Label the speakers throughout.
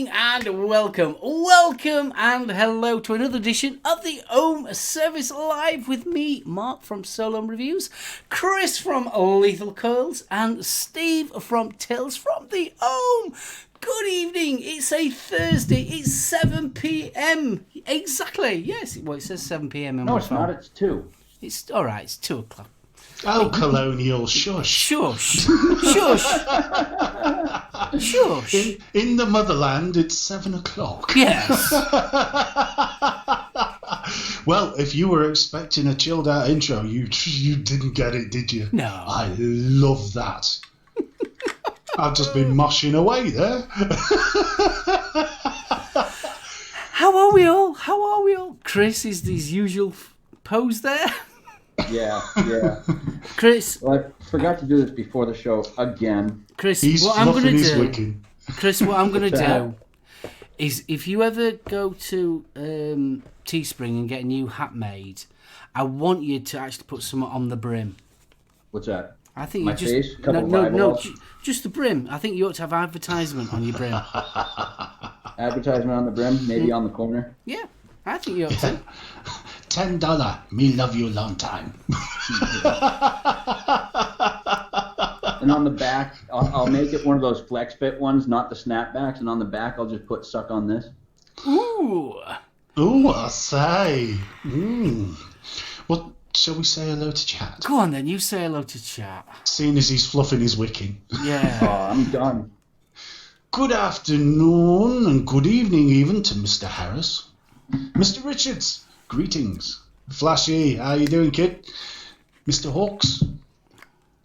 Speaker 1: evening and welcome and hello to another edition of the Ohm Service Live with me, Mark from SoulOhm Reviews, Kris from Lethal Coils and Steve from Tales from the Ohm. Good evening, it's a Thursday, it's 7 p.m. Exactly, yes, well it says 7 p.m.
Speaker 2: No, it's not, it's 2.
Speaker 1: It's alright, it's 2 o'clock.
Speaker 3: Oh, colonial shush.
Speaker 1: Shush. Shush. Shush.
Speaker 3: In the motherland, it's 7 o'clock.
Speaker 1: Yes.
Speaker 3: Well, if you were expecting a chilled out intro, you didn't get it, did you?
Speaker 1: No.
Speaker 3: I love that. I've just been moshing away there.
Speaker 1: How are we all? Kris is his usual pose there.
Speaker 2: Yeah.
Speaker 1: Kris.
Speaker 2: Well, I forgot to do this before the show again.
Speaker 1: Kris,
Speaker 3: He's
Speaker 1: what I'm going to do...
Speaker 3: wicked.
Speaker 1: Kris, what I'm going to do is if you ever go to Teespring and get a new hat made, I want you to actually put something on the brim.
Speaker 2: What's that?
Speaker 1: I think
Speaker 2: My
Speaker 1: you just...
Speaker 2: face? Couple
Speaker 1: No, just the brim. I think you ought to have advertisement on your brim.
Speaker 2: Advertisement on the brim, maybe on the corner.
Speaker 1: Yeah, I think you ought to.
Speaker 3: $10, me love you long time.
Speaker 2: And on the back, I'll make it one of those flex fit ones, not the snapbacks. And on the back, I'll just put suck on this.
Speaker 1: Ooh,
Speaker 3: I say. Well, shall we say hello to chat?
Speaker 1: go on then, you say hello to chat.
Speaker 3: Seeing as he's fluffing his wicking.
Speaker 1: Yeah.
Speaker 2: Oh, I'm done.
Speaker 3: Good afternoon and good evening even to Mr. Harris. Mr. Richards, greetings. Flashy, how you doing, kid? Mr. Hawks.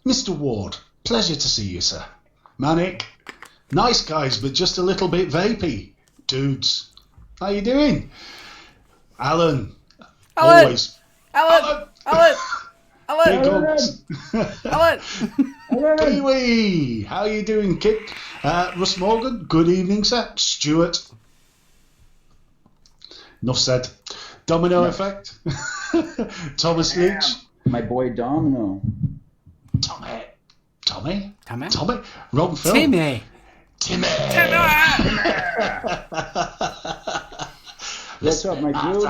Speaker 3: Mr. Ward, pleasure to see you, sir. Manic. Nice guys, but just a little bit vapey. Dudes, how you doing? Alan. Always.
Speaker 1: Alan.
Speaker 3: Big ups.
Speaker 1: Alan.
Speaker 3: Pee-wee, how you doing, kid? Russ Morgan, good evening, sir. Stuart. Enough said. Domino Effect. Thomas Leach.
Speaker 2: My boy Domino.
Speaker 3: Tommy. Wrong film.
Speaker 1: Timmy.
Speaker 2: What's up, my dude?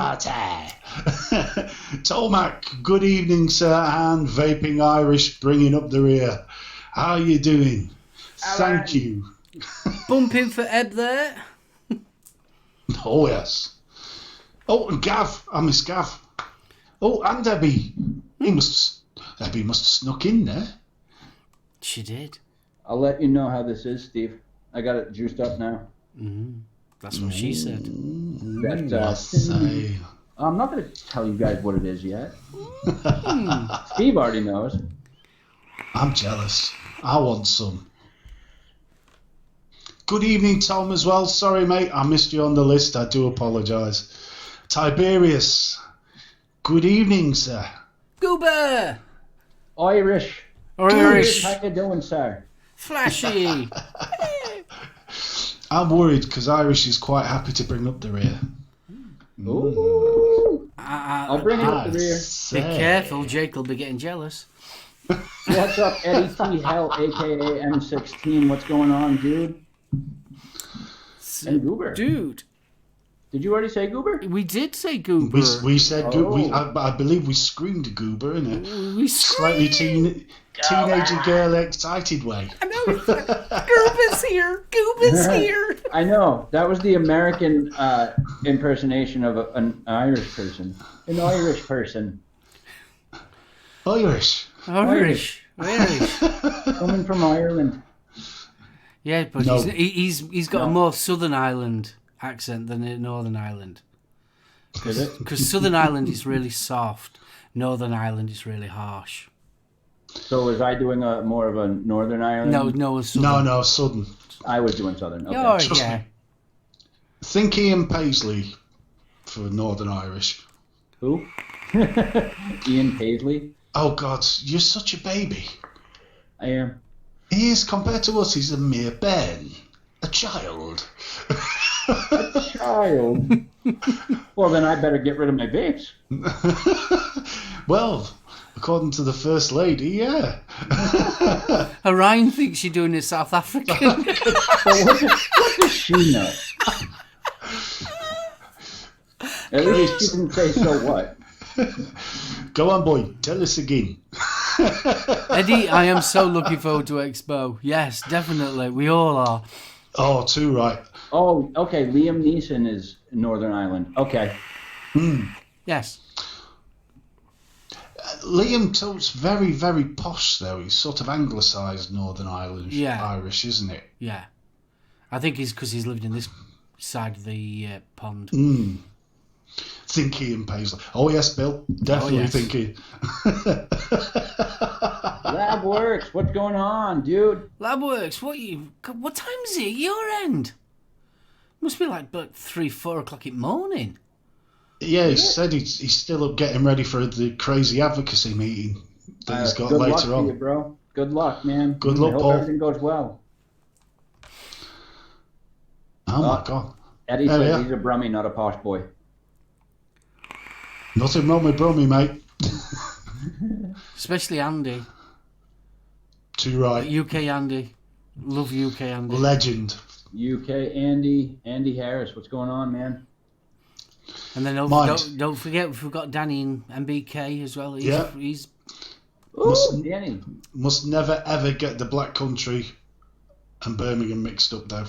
Speaker 3: Tomac, good evening, sir, and Vaping Irish bringing up the rear. How you doing? Thank you.
Speaker 1: Bumping for Eb there.
Speaker 3: Oh, yes. Oh, and Gav. I miss Gav. Oh, and Debbie. Debbie must have snuck in there.
Speaker 1: She did.
Speaker 2: I'll let you know how this is, Steve. I got it juiced up now.
Speaker 1: That's what she said.
Speaker 2: I'm not going to tell you guys what it is yet. Steve already knows.
Speaker 3: I'm jealous. I want some. Good evening, Tom, as well. Sorry, mate, I missed you on the list. I do apologise. Tiberius. Good evening, sir.
Speaker 1: Goober.
Speaker 2: Irish. How you doing, sir?
Speaker 1: Flashy.
Speaker 3: I'm worried because Irish is quite happy to bring up the rear.
Speaker 2: Ooh. I'll bring it up the rear.
Speaker 1: Be careful, Jake will be getting jealous.
Speaker 2: What's up, Eddie T. Hell, a.k.a. M16? What's going on, dude? And Goober.
Speaker 1: Dude.
Speaker 2: Did you already say Goober?
Speaker 1: We did say Goober.
Speaker 3: We said Goober. I believe we screamed Goober in a slightly teenager girl excited way.
Speaker 1: I know. Goober's here. Goober's here.
Speaker 2: I know. That was the American impersonation of an Irish person. An Irish person.
Speaker 3: Irish.
Speaker 2: Coming from Ireland.
Speaker 1: Yeah, but
Speaker 3: no.
Speaker 1: he's got a more Southern Ireland accent than Northern Ireland. Because Southern Ireland is really soft. Northern Ireland is really harsh.
Speaker 2: So was I doing more of a Northern Ireland?
Speaker 1: No, Southern.
Speaker 3: No, Southern.
Speaker 2: I was doing Southern. Okay.
Speaker 1: Oh, yeah.
Speaker 3: Think Ian Paisley for Northern Irish.
Speaker 2: Who? Ian Paisley?
Speaker 3: Oh, God, you're such a baby.
Speaker 2: I am.
Speaker 3: He is, compared to us, he's a mere Ben. A child.
Speaker 2: A child? Well, then I better get rid of my vapes.
Speaker 3: Well, according to the First Lady, yeah.
Speaker 1: Orion thinks you're doing it South African.
Speaker 2: Well, what does she know? At least you didn't say so what.
Speaker 3: Go on, boy. Tell us again.
Speaker 1: Eddie, I am so looking forward to Expo. Yes, definitely. We all are.
Speaker 3: Oh, too right.
Speaker 2: Oh, okay. Liam Neeson is Northern Ireland. Okay.
Speaker 1: Yes.
Speaker 3: Liam Tote's very, very posh, though. He's sort of anglicised Northern Ireland, Irish, isn't it?
Speaker 1: Yeah. I think it's because he's lived in this side of the pond.
Speaker 3: Thinky and Paisley. Oh, yes, Bill. Definitely Thinky.
Speaker 2: Lab Works, what's going on, dude?
Speaker 1: Labworks, what time is it at your end? Must be like 3, 4 o'clock in the morning.
Speaker 3: Yeah, he said he's still up getting ready for the crazy advocacy meeting that he's got later
Speaker 2: on. Good luck to you, bro. Good luck, man.
Speaker 3: Good luck,
Speaker 2: I hope
Speaker 3: Paul.
Speaker 2: everything goes well.
Speaker 3: Oh, my God.
Speaker 2: Eddie says he's a brummie, not a posh boy.
Speaker 3: Nothing wrong with Brummy, mate.
Speaker 1: Especially Andy.
Speaker 3: Too right.
Speaker 1: UK Andy. Love UK Andy.
Speaker 3: Legend.
Speaker 2: UK Andy Harris, what's going on, man?
Speaker 1: And then don't forget, we've got Danny in MBK as well. He's
Speaker 2: Danny.
Speaker 3: Must never, ever get the Black Country and Birmingham mixed up, though.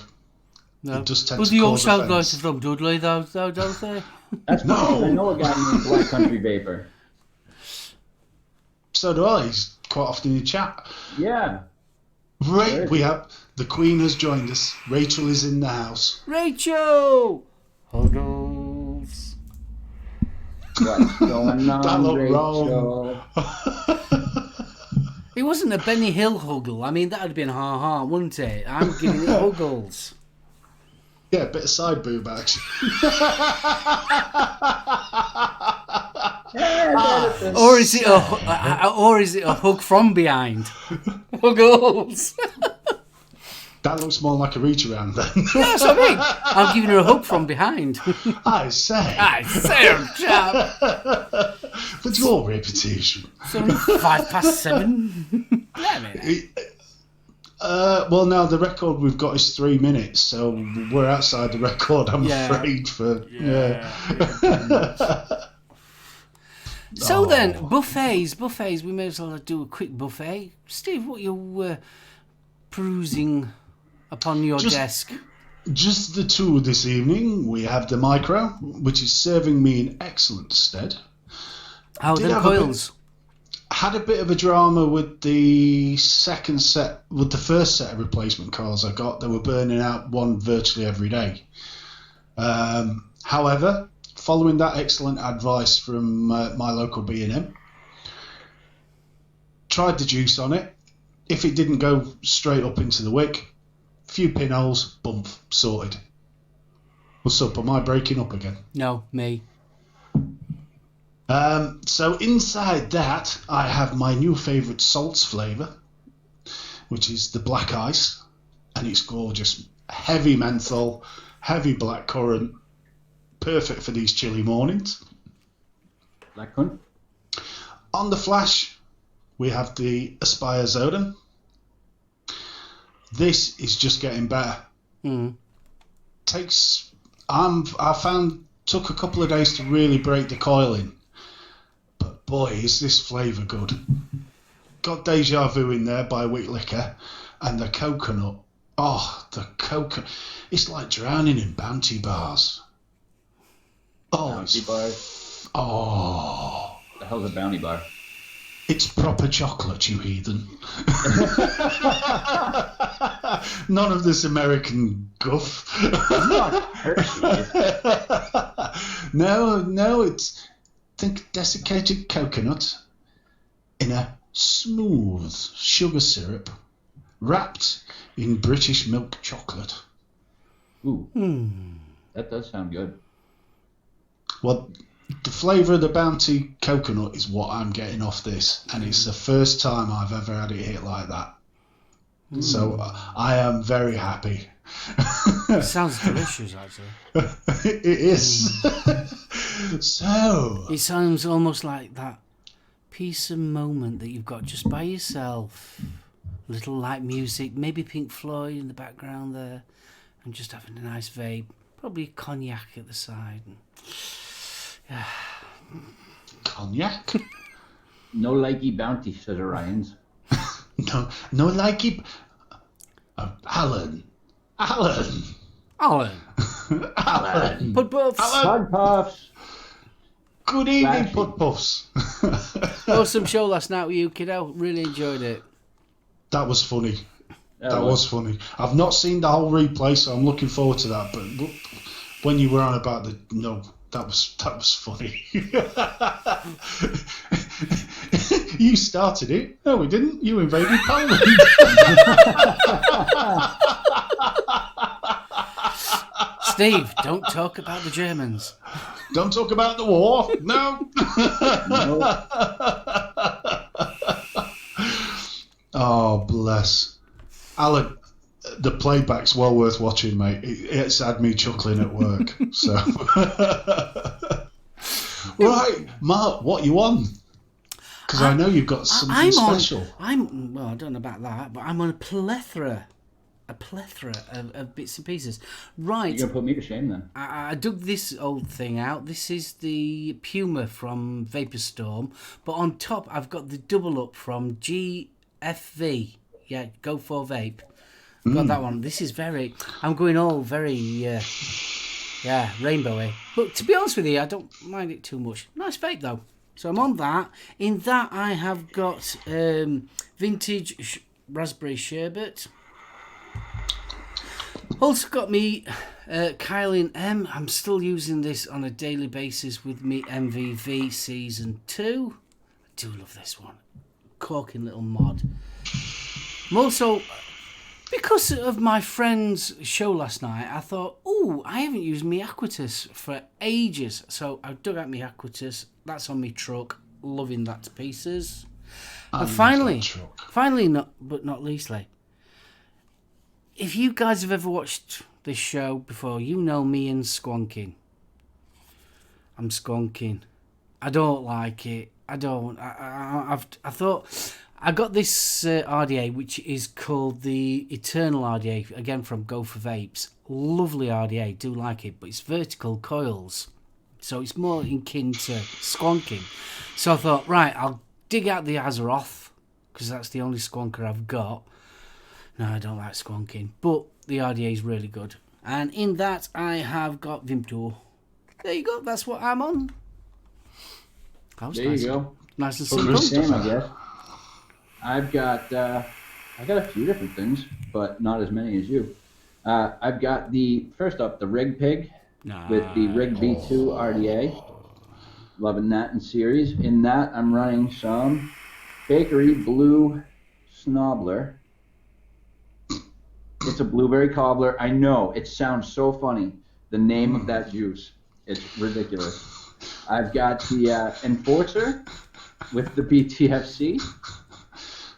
Speaker 1: No.
Speaker 3: It just tends
Speaker 1: But
Speaker 3: to
Speaker 1: the
Speaker 3: cause
Speaker 1: also
Speaker 3: offence.
Speaker 1: guys are from Dudley, though, don't they?
Speaker 2: That's no. I know a guy named Black Country Vapor.
Speaker 3: So do I. He's quite often in chat.
Speaker 2: Yeah.
Speaker 3: Right, we have the Queen has joined us. Rachel is in the house.
Speaker 1: Rachel! Huddles.
Speaker 2: What's going on,
Speaker 3: That looked
Speaker 2: Rachel?
Speaker 1: It wasn't a Benny Hill huggle. I mean, that would have been ha-ha, wouldn't it? I'm giving it huggles.
Speaker 3: Yeah, a bit of side boob action.
Speaker 1: Or is it a hug from behind? Huggles.
Speaker 3: That looks more like a reach around then.
Speaker 1: Yeah, that's what I mean. I'm giving her a hug from behind.
Speaker 3: I say.
Speaker 1: Chap.
Speaker 3: What's your reputation?
Speaker 1: It's only 7:05. Damn it.
Speaker 3: Well, now the record we've got is 3 minutes, so we're outside the record, I'm afraid.
Speaker 1: So then, buffets. We may as well do a quick buffet. Steve, what you perusing upon your desk?
Speaker 3: Just the two this evening. We have the micro, which is serving me in excellent stead.
Speaker 1: How them coils?
Speaker 3: Had a bit of a drama with the first set of replacement coils I got. They were burning out one virtually every day. However, following that excellent advice from my local B&M, tried the juice on it. If it didn't go straight up into the wick, few pinholes, bump, sorted. What's up? Am I breaking up again?
Speaker 1: No, me.
Speaker 3: So inside that, I have my new favourite salts flavour, which is the black ice, and it's gorgeous. Heavy menthol, heavy blackcurrant, perfect for these chilly mornings.
Speaker 2: Blackcurrant.
Speaker 3: On the flash, we have the Aspire Zoden. This is just getting better. Took a couple of days to really break the coil in. But boy, is this flavour good. Got Deja Vu in there by Wick Liquor, and the coconut. Oh, the coconut. It's like drowning in Bounty bars. Oh,
Speaker 2: Bounty bars?
Speaker 3: Oh.
Speaker 2: The hell's a Bounty bar?
Speaker 3: It's proper chocolate, you heathen. None of this American guff. No, it's desiccated coconut in a smooth sugar syrup wrapped in British milk chocolate.
Speaker 2: Ooh, that does sound good.
Speaker 3: Well, the flavour of the Bounty coconut is what I'm getting off this, and it's the first time I've ever had it hit like that. So I am very happy.
Speaker 1: It sounds delicious, actually.
Speaker 3: It is. So
Speaker 1: it sounds almost like that piece of moment that you've got just by yourself. Little light music, maybe Pink Floyd in the background there, and just having a nice vape, probably cognac at the side.
Speaker 3: Cognac?
Speaker 2: No likey bounty, says Orion's.
Speaker 3: No likey. Alan.
Speaker 1: Alan. Put both.
Speaker 2: Pud Puffs.
Speaker 3: Good evening,
Speaker 2: Flashy.
Speaker 3: Pud Puffs.
Speaker 1: Awesome show last night with you, kiddo. Really enjoyed it.
Speaker 3: That was funny. That was funny. I've not seen the whole replay, so I'm looking forward to that. But when you were on about that was funny. You started it. No, we didn't. You invaded Poland.
Speaker 1: Steve, don't talk about the Germans.
Speaker 3: Don't talk about the war. No. Oh, bless. Alan, the playback's well worth watching, mate. It's had me chuckling at work. So, right, Mark, what you on? Because I know you've got something special.
Speaker 1: Well, I don't know about that, but I'm on a plethora of bits and pieces. Right.
Speaker 2: You're going to put me to shame then.
Speaker 1: I dug this old thing out. This is the Puma from Vapor Storm, but on top I've got the double up from GFV. Yeah, Go for Vape. Got that one. This is I'm going all very, rainbowy. But to be honest with you, I don't mind it too much. Nice vape though. So I'm on that. In that I have got vintage raspberry sherbet. Also got me Kylin M. I'm still using this on a daily basis with me MVV Season 2. I do love this one. Corking little mod. I'm also, because of my friend's show last night, I thought, I haven't used my Aquitus for ages. So I dug out my Aquitus. That's on my truck. Loving that to pieces. And finally, not leastly, if you guys have ever watched this show before, you know me and squonking. I'm squonking. I don't like it. I don't. I thought I got this RDA, which is called the Eternal RDA, again from Go for Vapes. Lovely RDA, do like it, but it's vertical coils, so it's more in kin to squonking. So I thought, right, I'll dig out the Azeroth, because that's the only squonker I've got. No, I don't like squonking, but the RDA is really good. And in that, I have got Vimto. There you go, that's what I'm on. That
Speaker 2: there you go.
Speaker 1: Nice and
Speaker 2: Put me to
Speaker 1: simple.
Speaker 2: shame, I guess. I've got a few different things, but not as many as you. I've got first up, the Rig Pig with the Rig B2 RDA. Loving that in series. In that, I'm running some Bakery Blue Snobler. It's a blueberry cobbler. I know, it sounds so funny, the name of that juice. It's ridiculous. I've got the Enforcer with the BTFC.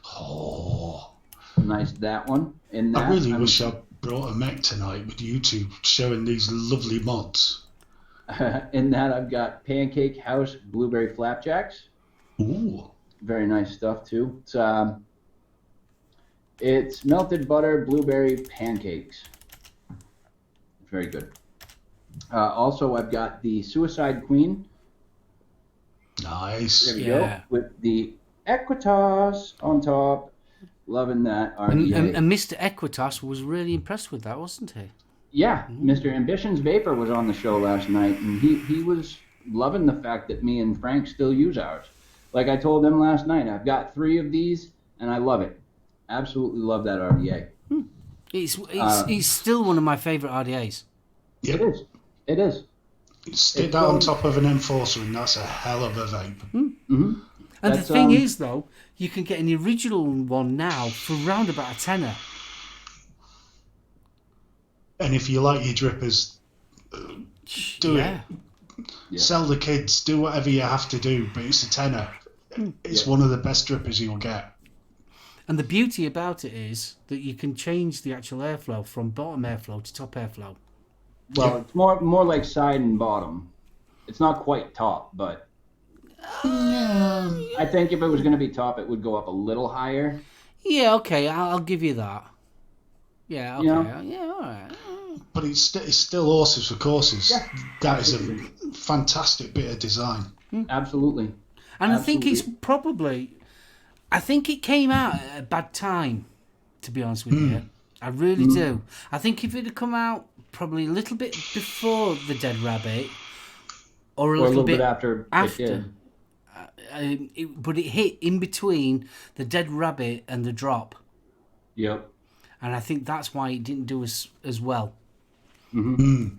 Speaker 3: Oh.
Speaker 2: Nice, that one. In that,
Speaker 3: I really wish I brought a mech tonight with you two showing these lovely mods.
Speaker 2: In that, I've got Pancake House Blueberry Flapjacks.
Speaker 3: Ooh.
Speaker 2: Very nice stuff, too. It's melted butter blueberry pancakes. Very good. Also, I've got the Suicide Queen.
Speaker 3: Nice.
Speaker 2: There we go. With the Equitas on top. Loving that RDA.
Speaker 1: And Mr. Equitas was really impressed with that, wasn't he?
Speaker 2: Yeah, Mr. Ambitions Vapor was on the show last night, and he was loving the fact that me and Frank still use ours. Like I told him last night, I've got 3 of these, and I love it. Absolutely love that RDA.
Speaker 1: It's still one of my favourite RDAs.
Speaker 3: Yep.
Speaker 2: It is.
Speaker 3: Stick that on top of an Enforcer, and that's a hell of a vape.
Speaker 2: Mm-hmm.
Speaker 1: And the thing is, though, you can get an original one now for around about a tenner.
Speaker 3: And if you like your drippers, do it.
Speaker 2: Yeah.
Speaker 3: Sell the kids, do whatever you have to do, but it's a tenner. It's one of the best drippers you'll get.
Speaker 1: And the beauty about it is that you can change the actual airflow from bottom airflow to top airflow.
Speaker 2: Well, it's more like side and bottom. It's not quite top, but I think if it was going to be top, it would go up a little higher.
Speaker 1: Yeah, okay, I'll give you that. Yeah, okay,
Speaker 2: You know?
Speaker 1: yeah, all right.
Speaker 3: But it's still horses for courses.
Speaker 2: Yeah.
Speaker 3: That is a fantastic bit of design.
Speaker 2: Absolutely.
Speaker 1: And I think it's probably... I think it came out at a bad time, to be honest with you. I really do. I think if it had come out probably a little bit before the Dead Rabbit, or a little bit
Speaker 2: after.
Speaker 1: But it hit in between the Dead Rabbit and the Drop.
Speaker 2: Yep.
Speaker 1: And I think that's why it didn't do as well.
Speaker 2: Mm-hmm.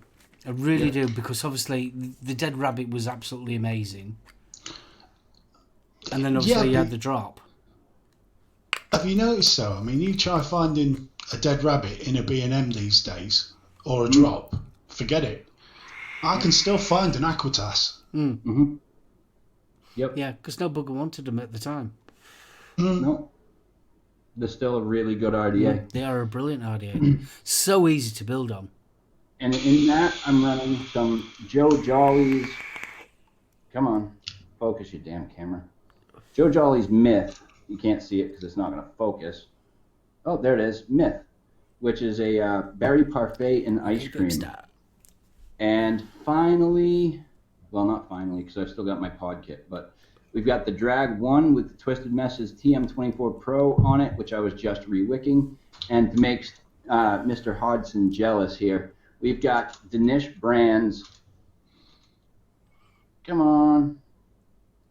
Speaker 1: I really do, because obviously the Dead Rabbit was absolutely amazing. And then obviously you had the Drop.
Speaker 3: Have you noticed though? I mean, you try finding a Dead Rabbit in a B&M these days, or a Drop, forget it. I can still find an Aquitas.
Speaker 2: Mm-hmm. Yep.
Speaker 1: Yeah, because no bugger wanted them at the time.
Speaker 2: No. They're still a really good RDA.
Speaker 1: They are a brilliant RDA. So easy to build on.
Speaker 2: And in that, I'm running some Joe Jolly's... Come on. Focus your damn camera. Joe Jolly's Myth. You can't see it because it's not going to focus. Oh, there it is. Myth. Which is a berry parfait and ice cream. And finally... Well, not finally, because I've still got my pod kit, but we've got the Drag 1 with the Twisted Meshes TM24 Pro on it, which I was just re-wicking. And to make Mr. Hodgson jealous here, we've got Danish Brands. Come on.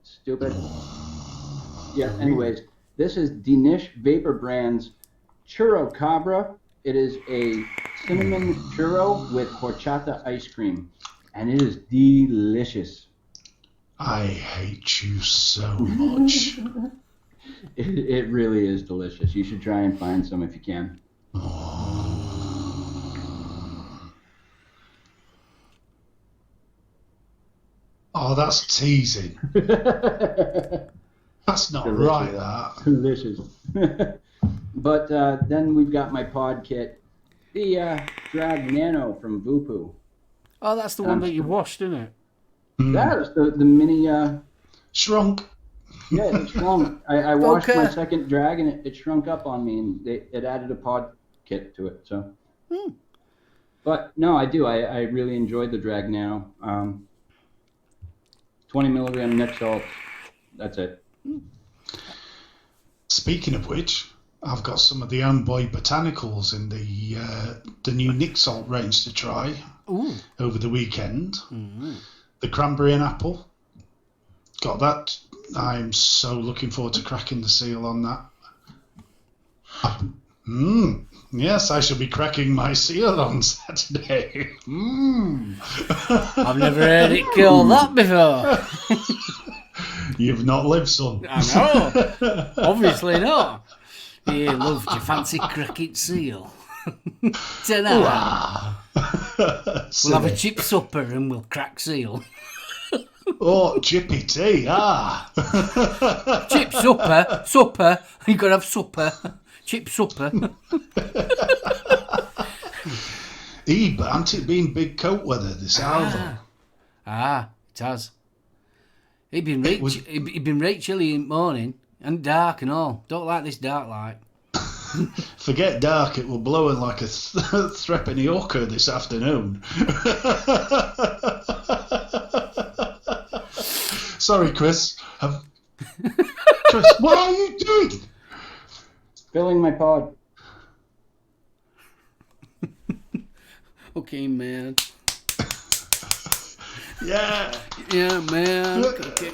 Speaker 2: Stupid. Yeah, anyways, this is Danish Vapor Brands Churro Cabra. It is a cinnamon churro with horchata ice cream. And it is delicious.
Speaker 3: I hate you so much.
Speaker 2: It really is delicious. You should try and find some if you can.
Speaker 3: Oh, that's teasing. That's not
Speaker 2: Delicious.
Speaker 3: right, that.
Speaker 2: Delicious. But then we've got my pod kit. The Drag Nano from Vupu.
Speaker 1: Oh, that's the one that you washed, isn't it?
Speaker 2: That is the mini...
Speaker 3: Shrunk.
Speaker 2: Yeah, it shrunk. I washed my second drag and it shrunk up on me, and it added a pod kit to it. So, But no, I do. I really enjoyed the Drag Nano. 20 milligram Nick salt. That's it.
Speaker 3: Speaking of which, I've got some of the Boy Botanicals in the new Nick Salt range to try over the weekend. The cranberry and apple. Got that. I'm so looking forward to cracking the seal on that. Yes, I shall be cracking my seal on Saturday.
Speaker 1: I've never heard it call that before.
Speaker 3: You've not lived, son.
Speaker 1: I know. Obviously not. You loved your fancy cricket seal. Tonight we'll have a chip supper and we'll crack seal.
Speaker 3: Oh, chippy tea,
Speaker 1: Chip supper. You gotta have supper. Chip supper.
Speaker 3: But hasn't it been big coat weather this hour?
Speaker 1: It has. It'd been right chilly in the morning and dark and all. Don't like this dark light.
Speaker 3: Forget dark, it will blowing like a threepenny hawker this afternoon. Sorry, Kris. Kris, what are you doing?
Speaker 2: Filling my pod.
Speaker 1: Okay, man.
Speaker 3: Yeah,
Speaker 1: man. Okay.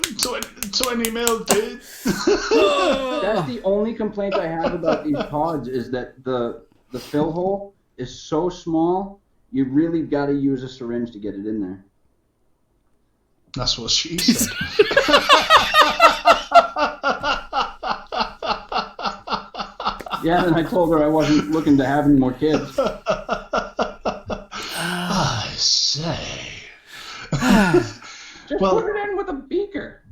Speaker 3: 20 mil, dude.
Speaker 2: That's the only complaint I have about these pods is that the fill hole is so small, you really got to use a syringe to get it in there.
Speaker 3: That's what she said.
Speaker 2: Yeah, and I told her I wasn't looking to have any more kids.
Speaker 3: I say.
Speaker 2: Just put it in with a beaker.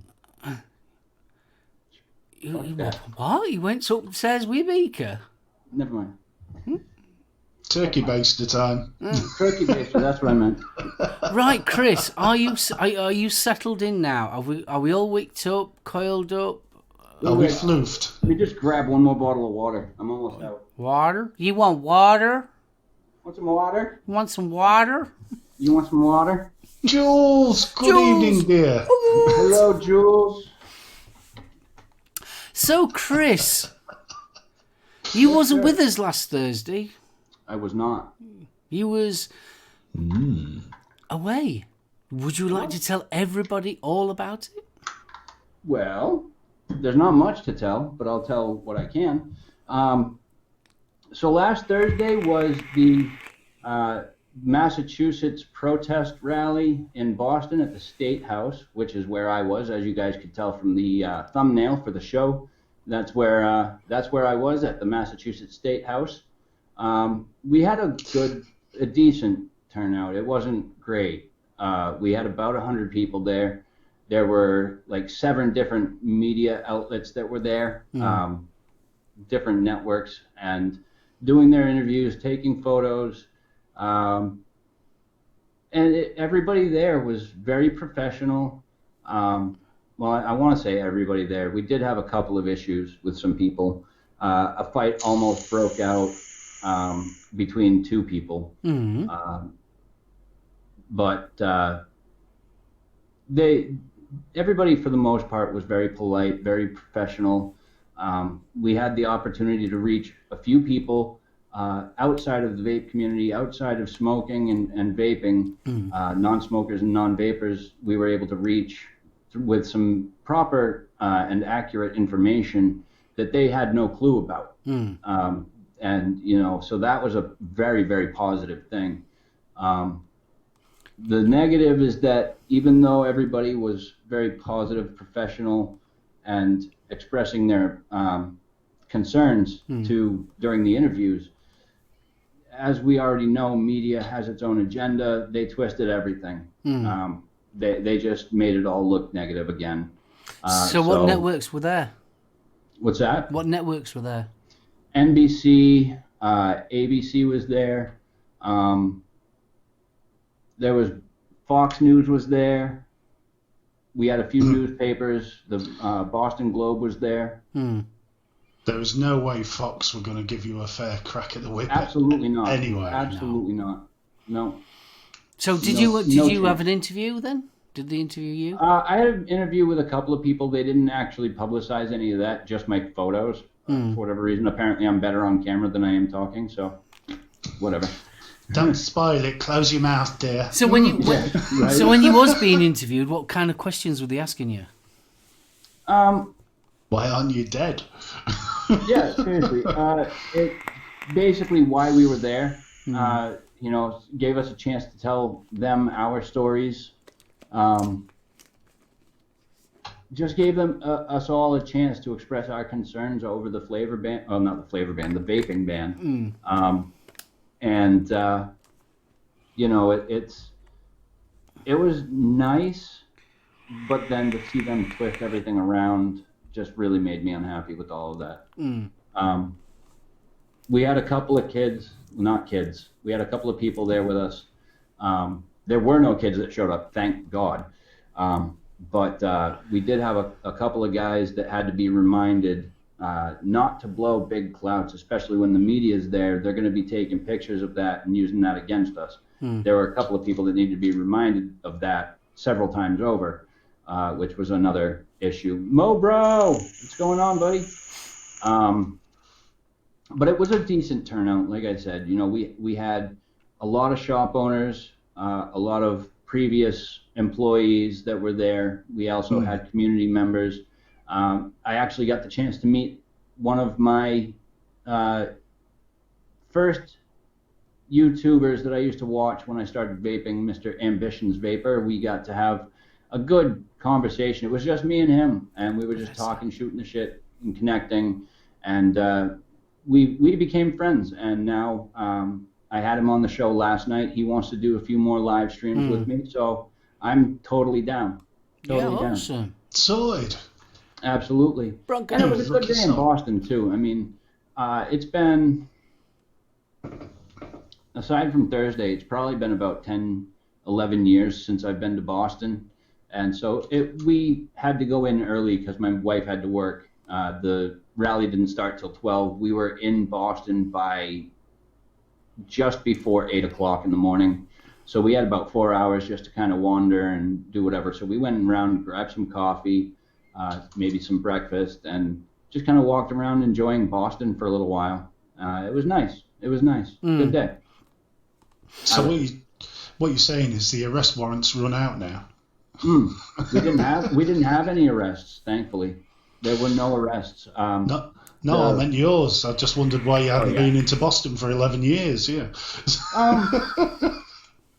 Speaker 1: What? He went upstairs with a beaker?
Speaker 2: Never mind.
Speaker 3: Turkey baster time.
Speaker 2: Turkey baster, that's what I meant.
Speaker 1: Right, Kris, are you settled in now? Are we all wicked up, coiled up?
Speaker 3: Are we floofed?
Speaker 2: Let me just grab one more bottle of water. I'm almost out.
Speaker 1: Water? You want water?
Speaker 2: Want some water?
Speaker 1: Want some water?
Speaker 2: You want some water?
Speaker 3: Jules, good
Speaker 1: Jules.
Speaker 3: evening, dear.
Speaker 2: Hello, Jules.
Speaker 1: So, Kris, you wasn't with us last Thursday.
Speaker 2: I was not.
Speaker 1: You was away. Would you like to tell everybody all about it?
Speaker 2: Well, there's not much to tell, but I'll tell what I can. So last Thursday was the Massachusetts protest rally in Boston at the State House, which is where I was, as you guys could tell from the thumbnail for the show. That's where I was, at the Massachusetts State House. We had a decent turnout. It wasn't great. We had about 100 people there. There were like 7 different media outlets that were there, different networks, and doing their interviews, taking photos. And everybody there was very professional. Well, I want to say everybody there. We did have a couple of issues with some people. A fight almost broke out between 2 people. But everybody for the most part was very polite, very professional. We had the opportunity to reach a few people outside of the vape community, outside of smoking and vaping, non-smokers and non-vapers. We were able to reach with some proper and accurate information that they had no clue about. And, so that was a very, very positive thing. The negative is that even though everybody was very positive, professional, and expressing their concerns during the interviews, as we already know, media has its own agenda. They twisted everything. They just made it all look negative again.
Speaker 1: So what networks were there?
Speaker 2: What's that?
Speaker 1: What networks were there?
Speaker 2: NBC, ABC was there. There was Fox News was there. We had a few newspapers. The Boston Globe was there.
Speaker 3: There was no way Fox were going to give you a fair crack at the whip.
Speaker 2: Absolutely not.
Speaker 3: Anyway,
Speaker 2: absolutely not. No.
Speaker 1: So did you have an interview then? Did they interview you?
Speaker 2: I had an interview with a couple of people. They didn't actually publicize any of that, just my photos. For whatever reason, apparently I'm better on camera than I am talking, so whatever.
Speaker 3: Don't spoil it. Close your mouth, dear.
Speaker 1: So when you when you was being interviewed, what kind of questions were they asking you?
Speaker 3: Why aren't you dead?
Speaker 2: Yeah, seriously. It basically why we were there. Gave us a chance to tell them our stories. Just gave them us all a chance to express our concerns over the flavor ban. Oh, not the flavor ban, the vaping ban. It was nice, but then to see them twist everything around just really made me unhappy with all of that. We had a couple of we had a couple of people there with us. There were no kids that showed up, thank God. But we did have a couple of guys that had to be reminded not to blow big clouds, especially when the media is there. They're going to be taking pictures of that and using that against us. There were a couple of people that needed to be reminded of that several times over, which was another issue. Mo, bro, what's going on, buddy? But it was a decent turnout. Like I said, we had a lot of shop owners, a lot of previous employees that were there. We also had community members. I actually got the chance to meet one of my first YouTubers that I used to watch when I started vaping, Mr. Ambitions Vapor. We got to have a good conversation. It was just me and him, and we were just talking, shooting the shit, and connecting, and we became friends. And now I had him on the show last night. He wants to do a few more live streams with me, so I'm totally down. Totally down.
Speaker 1: Awesome.
Speaker 3: Sorted.
Speaker 2: Absolutely.
Speaker 1: Bronco.
Speaker 2: And it was a good day in Boston, too. I mean, it's been, aside from Thursday, it's probably been about 10, 11 years since I've been to Boston. And so we had to go in early because my wife had to work. The rally didn't start till 12. We were in Boston by just before 8 o'clock in the morning. So we had about 4 hours just to kind of wander and do whatever. So we went around, grabbed some coffee, maybe some breakfast, and just kind of walked around enjoying Boston for a little while. It was nice. Good day.
Speaker 3: So what you're saying is the arrest warrants run out now?
Speaker 2: We didn't have any arrests, thankfully. There were no arrests.
Speaker 3: No, I meant yours. I just wondered why you hadn't been into Boston for 11 years. Yeah.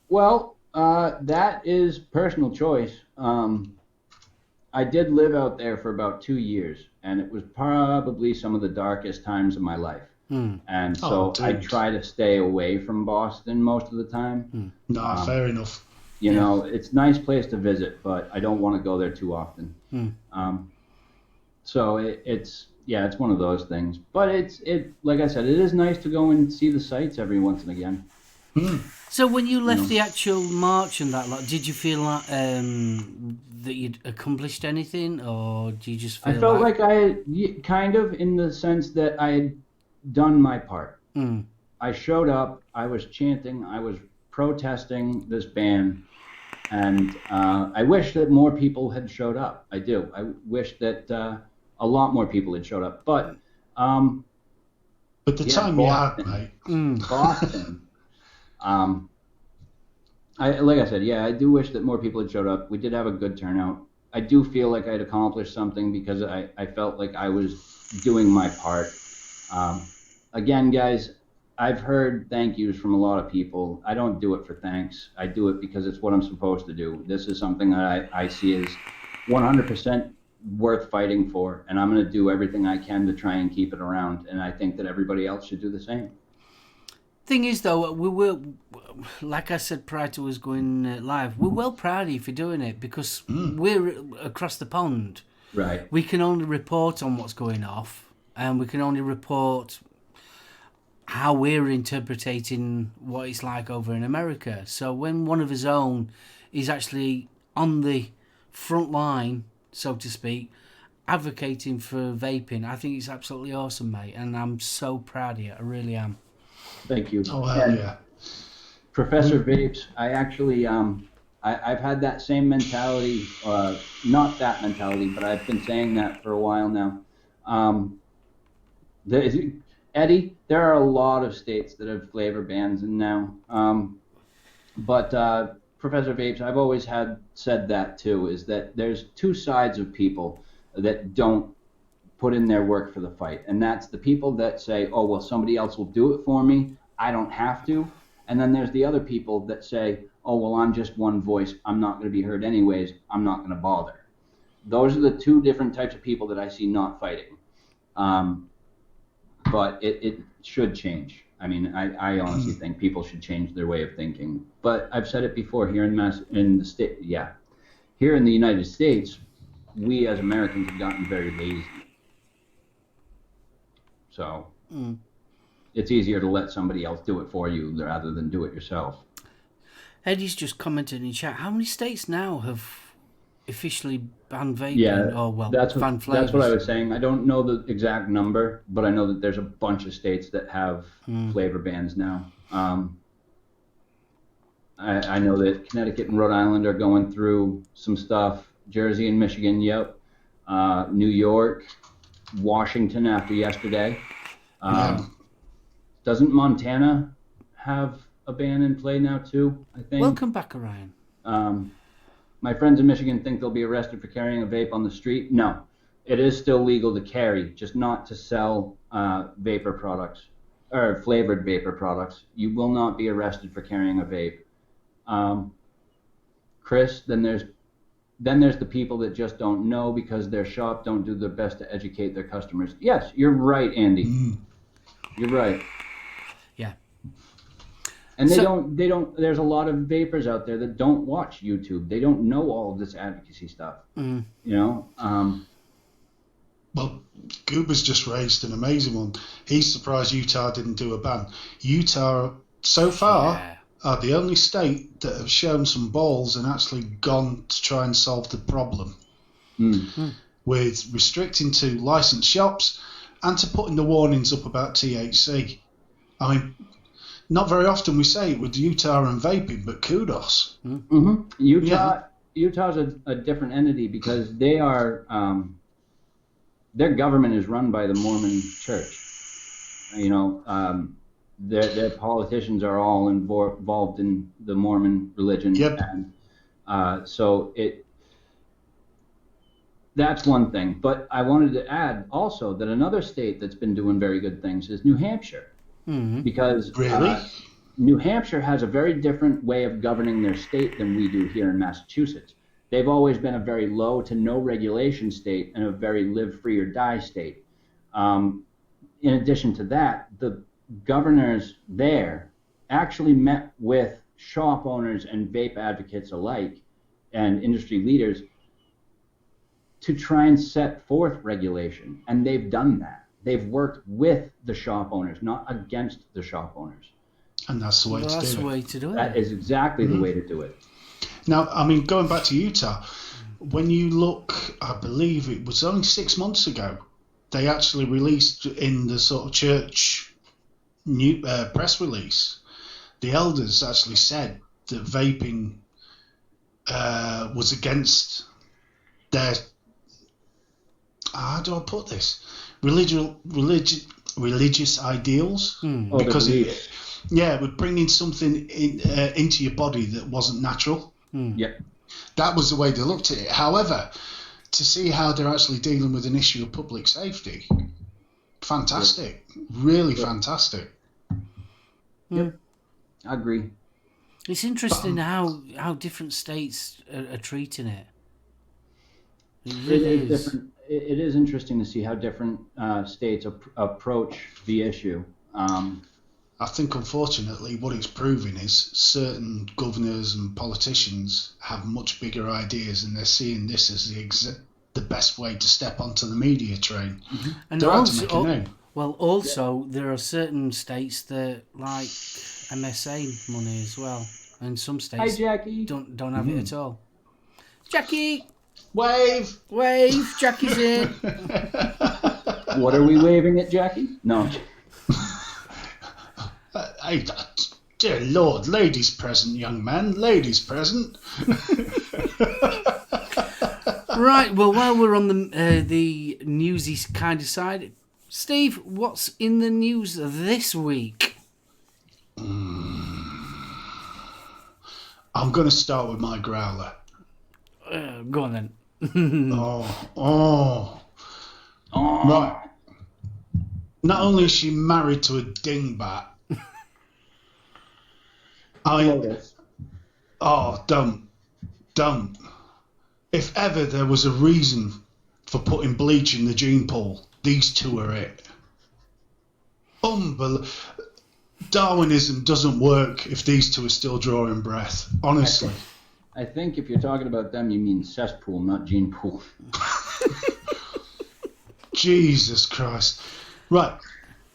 Speaker 2: Well, that is personal choice. I did live out there for about 2 years, and it was probably some of the darkest times of my life. And so I try to stay away from Boston most of the time.
Speaker 3: Fair enough.
Speaker 2: You know, it's a nice place to visit, but I don't want to go there too often. So it's one of those things. But it's like I said, it is nice to go and see the sights every once and again.
Speaker 1: So when you left the actual march and that, did you feel like that you'd accomplished anything, or do you just feel
Speaker 2: I felt like I kind of, in the sense that I had done my part. I showed up, I was chanting, I was protesting this ban, and I wish that more people had showed up. I do. I wish that a lot more people had showed up. But
Speaker 3: the time
Speaker 2: Boston,
Speaker 3: you had, mate.
Speaker 2: Boston. Like I said, I do wish that more people had showed up. We did have a good turnout. I do feel like I'd accomplished something because I felt like I was doing my part. Again, guys, I've heard thank yous from a lot of people. I don't do it for thanks. I do it because it's what I'm supposed to do. This is something that I see as 100% worth fighting for, and I'm going to do everything I can to try and keep it around, and I think that everybody else should do the same.
Speaker 1: Thing is, though, we were, like I said prior to us going live, we're well proud of you for doing it, because we're across the pond.
Speaker 2: Right.
Speaker 1: We can only report on what's going off, and we can only report how we're interpreting what it's like over in America. So when one of his own is actually on the front line, so to speak, advocating for vaping, I think it's absolutely awesome, mate, and I'm so proud of you. I really am.
Speaker 2: Thank you.
Speaker 3: Oh, hell yeah.
Speaker 2: Professor Vapes, I actually, I've had that same mentality, not that mentality, but I've been saying that for a while now. Eddie, there are a lot of states that have flavor bans in now. But Professor Vapes, I've always said that too, is that there's two sides of people that don't put in their work for the fight. And that's the people that say, oh, well, somebody else will do it for me. I don't have to. And then there's the other people that say, oh, well, I'm just one voice. I'm not going to be heard anyways. I'm not going to bother. Those are the two different types of people that I see not fighting. But it should change. I mean, I honestly think people should change their way of thinking. But I've said it before, here in the United States, we as Americans have gotten very lazy. So it's easier to let somebody else do it for you rather than do it yourself.
Speaker 1: Eddie's just commented in chat, how many states now have officially banned vaping? Banned flavors? That's
Speaker 2: what I was saying. I don't know the exact number, but I know that there's a bunch of states that have flavor bans now. I know that Connecticut and Rhode Island are going through some stuff. Jersey and Michigan, yep. New York, Washington after yesterday. Doesn't Montana have a ban in play now too, I think?
Speaker 1: Welcome back, Orion.
Speaker 2: My friends in Michigan think they'll be arrested for carrying a vape on the street. No, it is still legal to carry, just not to sell vapor products or flavored vapor products. You will not be arrested for carrying a vape. Kris, then there's the people that just don't know because their shop don't do their best to educate their customers. Yes, you're right, Andy. You're right.
Speaker 1: Yeah.
Speaker 2: And they don't, there's a lot of vapors out there that don't watch YouTube. They don't know all of this advocacy stuff, you know?
Speaker 3: Well, Goober's just raised an amazing one. He's surprised Utah didn't do a ban. Utah, so far, are the only state that have shown some balls and actually gone to try and solve the problem with restricting to licensed shops and to putting the warnings up about THC. I mean, not very often we say it with Utah and vaping, but kudos.
Speaker 2: Mm-hmm. Utah's a different entity because they are their government is run by the Mormon Church. You know, their politicians are all involved in the Mormon religion.
Speaker 3: Yep.
Speaker 2: And so that's one thing. But I wanted to add also that another state that's been doing very good things is New Hampshire. Mm-hmm. Because New Hampshire has a very different way of governing their state than we do here in Massachusetts. They've always been a very low to no regulation state and a very live free or die state. In addition to that, the governors there actually met with shop owners and vape advocates alike and industry leaders to try and set forth regulation. And they've done that. They've worked with the shop owners, not against the shop owners.
Speaker 3: And that's the way to do it.
Speaker 1: That's the way to do it.
Speaker 2: That is exactly the way to do it.
Speaker 3: Now, I mean, going back to Utah, when you look, I believe it was only 6 months ago, they actually released in the sort of church press release, the elders actually said that vaping was against their, how do I put this, religious ideals, because it was bringing something into your body that wasn't natural.
Speaker 2: Yep.
Speaker 3: That was the way they looked at it. However, to see how they're actually dealing with an issue of public safety, fantastic, really fantastic.
Speaker 2: Yep, I agree.
Speaker 1: It's interesting how different states are treating it. It really is.
Speaker 2: Different. It is interesting to see how different states approach the issue.
Speaker 3: I think, unfortunately, what it's proving is certain governors and politicians have much bigger ideas, and they're seeing this as the best way to step onto the media train.
Speaker 1: Mm-hmm. And
Speaker 3: they're
Speaker 1: also,
Speaker 3: out to make a name.
Speaker 1: Well, also, there are certain states that like MSA money as well, and some states don't have it at all. Jackie!
Speaker 3: Wave!
Speaker 1: Jackie's in!
Speaker 2: What are we waving at, Jackie? No.
Speaker 3: Hey, dear Lord, ladies present, young man, ladies present.
Speaker 1: Right, well, while we're on the newsy kind of side, Steve, what's in the news this week?
Speaker 3: I'm going to start with my growler.
Speaker 1: Go on then.
Speaker 3: Right. Not only is she married to a dingbat, don't. If ever there was a reason for putting bleach in the gene pool, these two are it. Darwinism doesn't work if these two are still drawing breath, honestly.
Speaker 2: I think if you're talking about them, you mean cesspool, not gene pool.
Speaker 3: Jesus Christ. Right.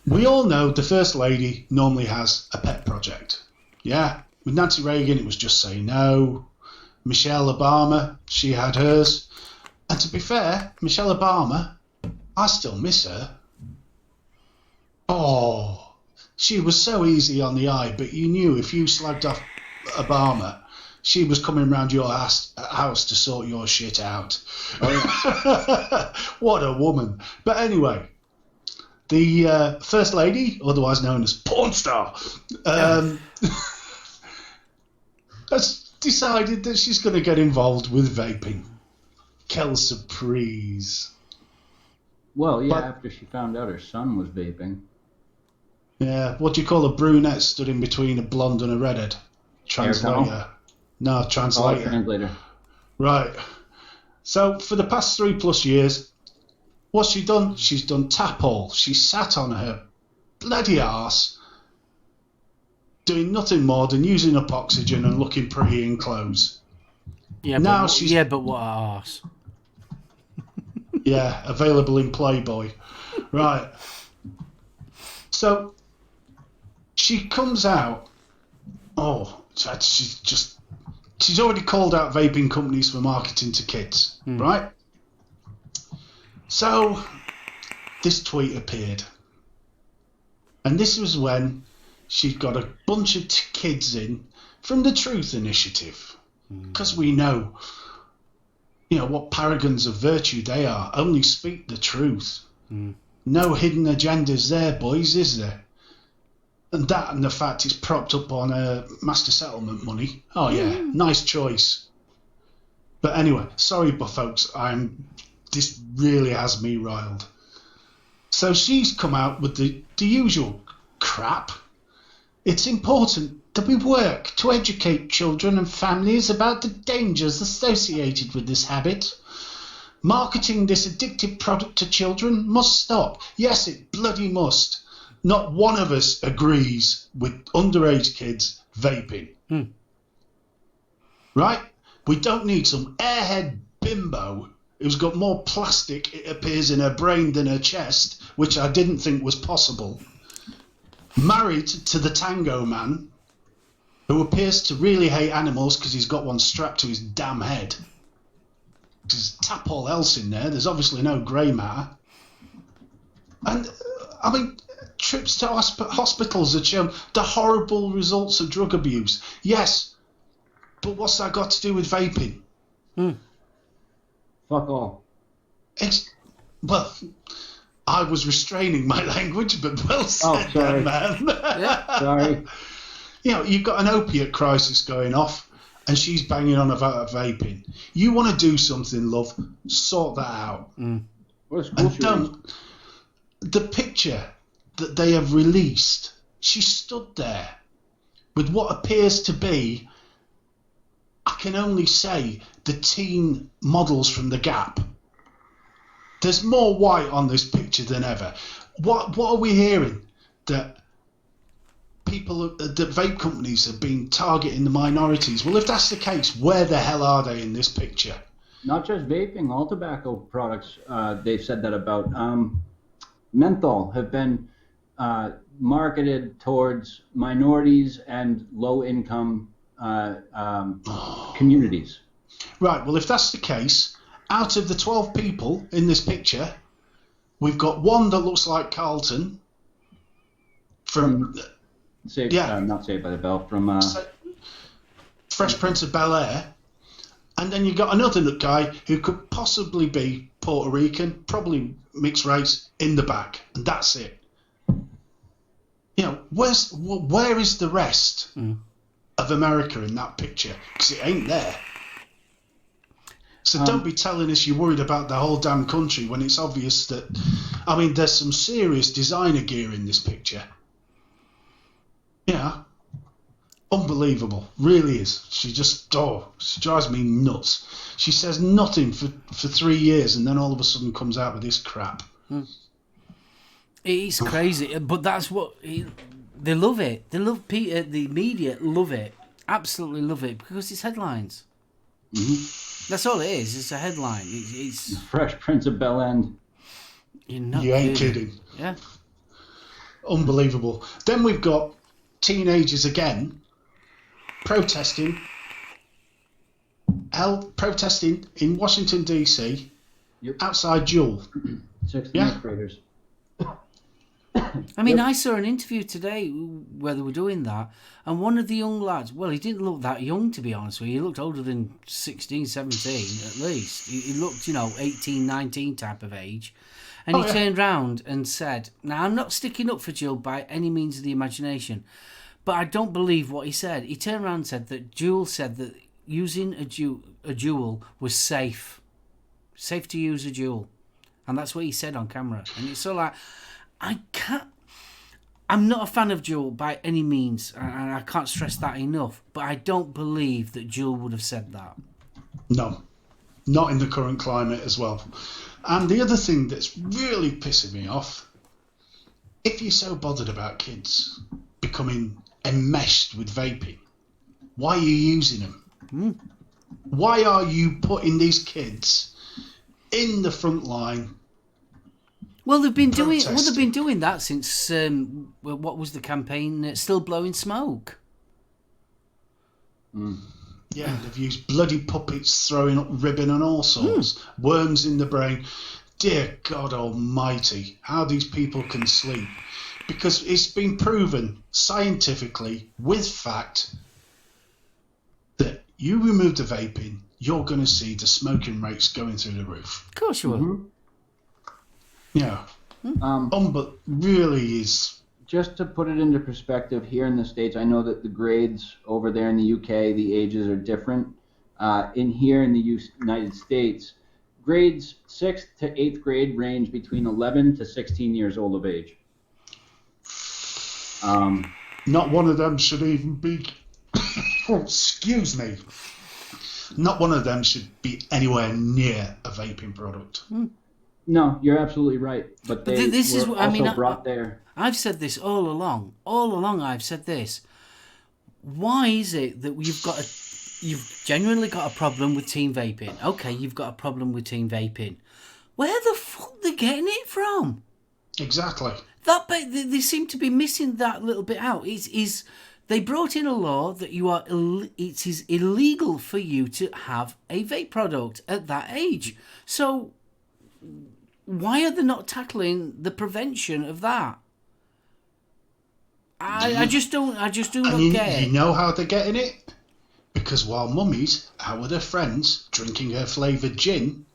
Speaker 3: We all know the First Lady normally has a pet project. Yeah. With Nancy Reagan, it was just say no. Michelle Obama, she had hers. And to be fair, Michelle Obama, I still miss her. Oh, she was so easy on the eye, but you knew if you slagged off Obama, she was coming round your house to sort your shit out. Oh, yeah. What a woman. But anyway, the First Lady, otherwise known as Porn Star, has decided that she's going to get involved with vaping. Quelle surprise.
Speaker 2: Well, yeah, after she found out her son was vaping.
Speaker 3: Yeah, what do you call a brunette stood in between a blonde and a redhead? Translator. No, translator.
Speaker 2: Oh, translator.
Speaker 3: Right. So, for the past 3+ years, what's she done? She's done tap all. She sat on her bloody arse, doing nothing more than using up oxygen and looking pretty in clothes.
Speaker 1: Yeah, but what a arse.
Speaker 3: Yeah, available in Playboy. Right. So, she comes out. She's already called out vaping companies for marketing to kids, right? So, this tweet appeared. And this was when she's got a bunch of kids in from the Truth Initiative. Because we know, what paragons of virtue they are. Only speak the truth. No hidden agendas there, boys, is there? And the fact it's propped up on master settlement money. Oh, yeah, nice choice. But anyway, sorry, but folks, this really has me riled. So she's come out with the usual crap. It's important that we work to educate children and families about the dangers associated with this habit. Marketing this addictive product to children must stop. Yes, it bloody must. Not one of us agrees with underage kids vaping. Right? We don't need some airhead bimbo who's got more plastic, it appears, in her brain than her chest, which I didn't think was possible. Married to the Tango Man, who appears to really hate animals because he's got one strapped to his damn head. There's tap all else in there. There's obviously no grey matter. And, trips to hospitals that show the horrible results of drug abuse. Yes, but what's that got to do with vaping?
Speaker 2: Fuck all.
Speaker 3: Well, I was restraining my language, but well said,
Speaker 2: sorry.
Speaker 3: man.
Speaker 2: Sorry.
Speaker 3: You've got an opiate crisis going off, and she's banging on about vaping. You want to do something, love, sort that out. And don't. The picture that they have released, she stood there with what appears to be, I can only say, the teen models from The Gap. There's more white on this picture than ever. What are we hearing? That vape companies have been targeting the minorities. Well, if that's the case, where the hell are they in this picture?
Speaker 2: Not just vaping, all tobacco products, they've said that about. Menthol have been marketed towards minorities and low-income communities.
Speaker 3: Right, well, if that's the case, out of the 12 people in this picture, we've got one that looks like Carlton from
Speaker 2: not Saved by the Bell, from
Speaker 3: Fresh Prince of Bel-Air, and then you've got another guy who could possibly be Puerto Rican, probably mixed race, in the back, and that's it. Where is the rest of America in that picture? Because it ain't there. So don't be telling us you're worried about the whole damn country when it's obvious that, there's some serious designer gear in this picture. Unbelievable, really is. She drives me nuts. She says nothing for 3 years and then all of a sudden comes out with this crap.
Speaker 1: It's crazy, but that's what they love it. They love the media love it, absolutely love it, because it's headlines. That's all it is. It's a headline. It's
Speaker 2: Fresh Prince of Bel-End.
Speaker 3: You ain't kidding.
Speaker 1: Yeah.
Speaker 3: Unbelievable. Then we've got teenagers again protesting in Washington DC outside Juul.
Speaker 2: 16th graders.
Speaker 1: I saw an interview today where they were doing that, and one of the young lads, well, he didn't look that young, to be honest with you. He looked older than 16, 17 at least. He looked, 18, 19 type of age. And he turned round and said, now, I'm not sticking up for Juul by any means of the imagination, but I don't believe what he said. He turned around and said that Juul said that using a Juul was safe. Safe to use a Juul. And that's what he said on camera. And it's so like, I'm not a fan of Juul by any means, and I can't stress that enough, but I don't believe that Juul would have said that.
Speaker 3: No, not in the current climate as well. And the other thing that's really pissing me off, if you're so bothered about kids becoming enmeshed with vaping, why are you using them? Why are you putting these kids in the front line?
Speaker 1: Well, they've been doing that since what was the campaign? Still Blowing Smoke.
Speaker 3: Yeah, they've used bloody puppets throwing up ribbon and all sorts. Worms in the brain. Dear God Almighty, how these people can sleep. because it's been proven scientifically with fact that you remove the vaping, you're going to see the smoking rates going through the roof.
Speaker 1: Of course you will.
Speaker 3: Yeah. But really is...
Speaker 2: Just to put it into perspective, here in the States, I know that the grades over there in the UK, the ages are different. Here in the United States, grades 6th to 8th grade range between 11 to 16 years old of age.
Speaker 3: Not one of them should even be... excuse me. Not one of them should be anywhere near a vaping product.
Speaker 2: No, you're absolutely right. But
Speaker 1: this is what I mean.
Speaker 2: Brought there.
Speaker 1: I've said this all along. All along, I've said this. Why is it that you've genuinely got a problem with teen vaping? Okay, you've got a problem with teen vaping. Where the fuck are they getting it from?
Speaker 3: Exactly.
Speaker 1: That bit, they seem to be missing that little bit out. They brought in a law that it is illegal for you to have a vape product at that age. So why are they not tackling the prevention of that? I just do not get it.
Speaker 3: You know how they're getting it? Because while mummy's out with her friends drinking her flavoured gin,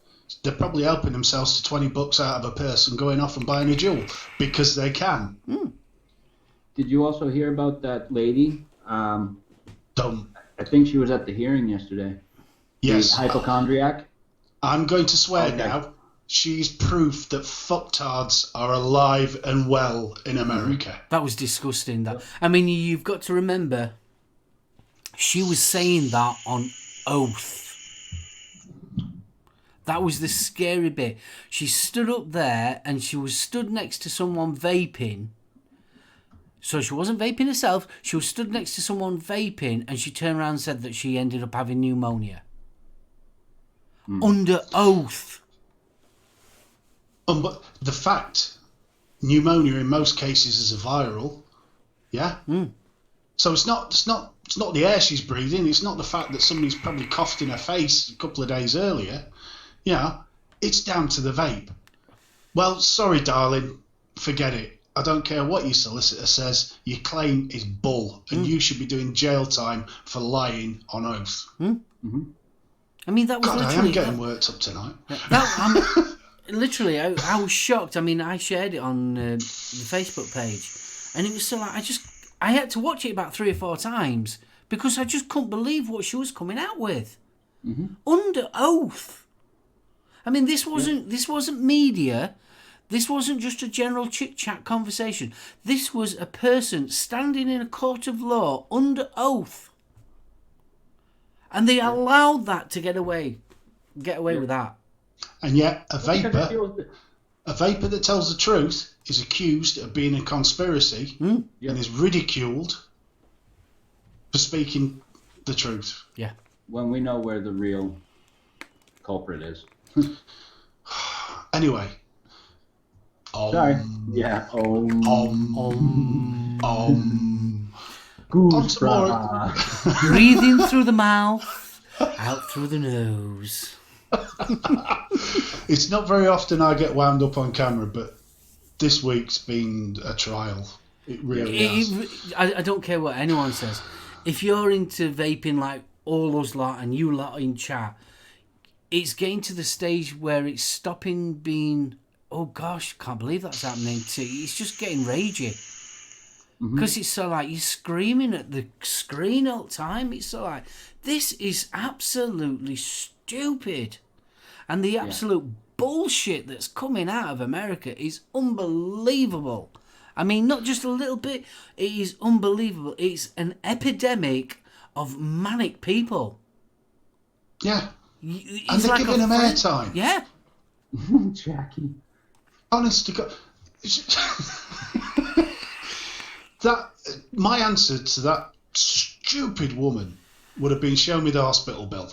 Speaker 3: they're probably helping themselves to $20 out of a purse and going off and buying a jewel because they can.
Speaker 2: Did you also hear about that lady?
Speaker 3: Dumb.
Speaker 2: I think she was at the hearing yesterday.
Speaker 3: Yes.
Speaker 2: The hypochondriac.
Speaker 3: I'm going to swear now. She's proof that fucktards are alive and well in America.
Speaker 1: That was disgusting. That I mean, you've got to remember, she was saying that on oath. That was the scary bit. She stood up there and she was stood next to someone vaping. So she wasn't vaping herself. She was stood next to someone vaping and she turned around and said that she ended up having pneumonia. Under oath.
Speaker 3: But the fact, pneumonia in most cases is a viral, yeah? So it's not the air she's breathing, it's not the fact that somebody's probably coughed in her face a couple of days earlier. Yeah, it's down to the vape. Well, sorry, darling, forget it. I don't care what your solicitor says, your claim is bull, and you should be doing jail time for lying on oath.
Speaker 1: I mean, that was
Speaker 3: God,
Speaker 1: literally...
Speaker 3: I am getting worked up tonight.
Speaker 1: Literally, I was shocked. I mean, I shared it on the Facebook page, and it was so like I had to watch it about 3 or 4 times because I just couldn't believe what she was coming out with under oath. I mean, this wasn't media. This wasn't just a general chit chat conversation. This was a person standing in a court of law under oath, and they allowed that to get away with that.
Speaker 3: And yet, a vapor that tells the truth is accused of being a conspiracy and is ridiculed for speaking the truth.
Speaker 1: Yeah.
Speaker 2: When we know where the real culprit is.
Speaker 3: Anyway.
Speaker 2: Sorry. Yeah.
Speaker 1: Breathing through the mouth, out through the nose.
Speaker 3: It's not very often I get wound up on camera, but this week's been a trial. It really has.
Speaker 1: I don't care what anyone says. If you're into vaping like all us lot and you lot in chat, it's getting to the stage where it's stopping being, oh gosh, can't believe that's happening, to it's just getting ragey. Because it's so like you're screaming at the screen all the time. It's so like, this is absolutely stupid. And the absolute bullshit that's coming out of America is unbelievable. I mean, not just a little bit, it is unbelievable. It's an epidemic of manic people.
Speaker 3: Yeah.
Speaker 1: It's
Speaker 3: And they're
Speaker 1: like
Speaker 3: giving them airtime.
Speaker 1: Yeah.
Speaker 2: Jackie.
Speaker 3: Honest to God. My answer to that stupid woman would have been, show me the hospital bill.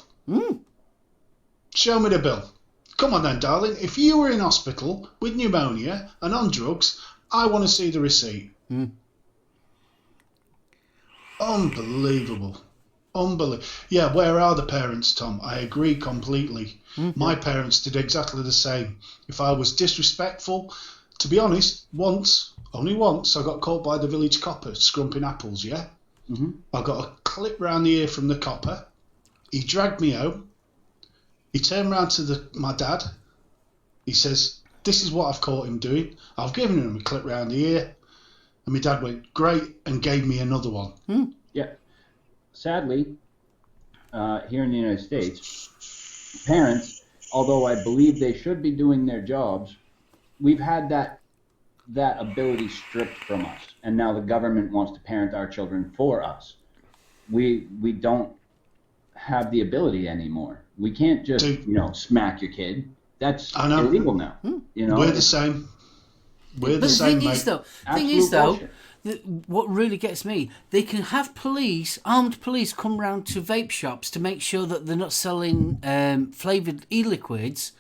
Speaker 3: Show me the bill. Come on then, darling. If you were in hospital with pneumonia and on drugs, I want to see the receipt. Unbelievable. Yeah, where are the parents, Tom? I agree completely. My parents did exactly the same. If I was disrespectful, to be honest, once Only once I got caught by the village copper scrumping apples, yeah?
Speaker 2: Mm-hmm.
Speaker 3: I got a clip round the ear from the copper. He dragged me home. He turned round to my dad. He says, "This is what I've caught him doing. I've given him a clip round the ear." And my dad went, "Great," and gave me another one.
Speaker 2: Yeah. Sadly, here in the United States, parents, although I believe they should be doing their jobs, we've had that ability stripped from us, and now the government wants to parent our children for us. We don't have the ability anymore. We can't just smack your kid. That's illegal now.
Speaker 3: We're the same. We're the same, mate.
Speaker 1: Thing is though, what really gets me, they can have armed police come round to vape shops to make sure that they're not selling flavoured e-liquids.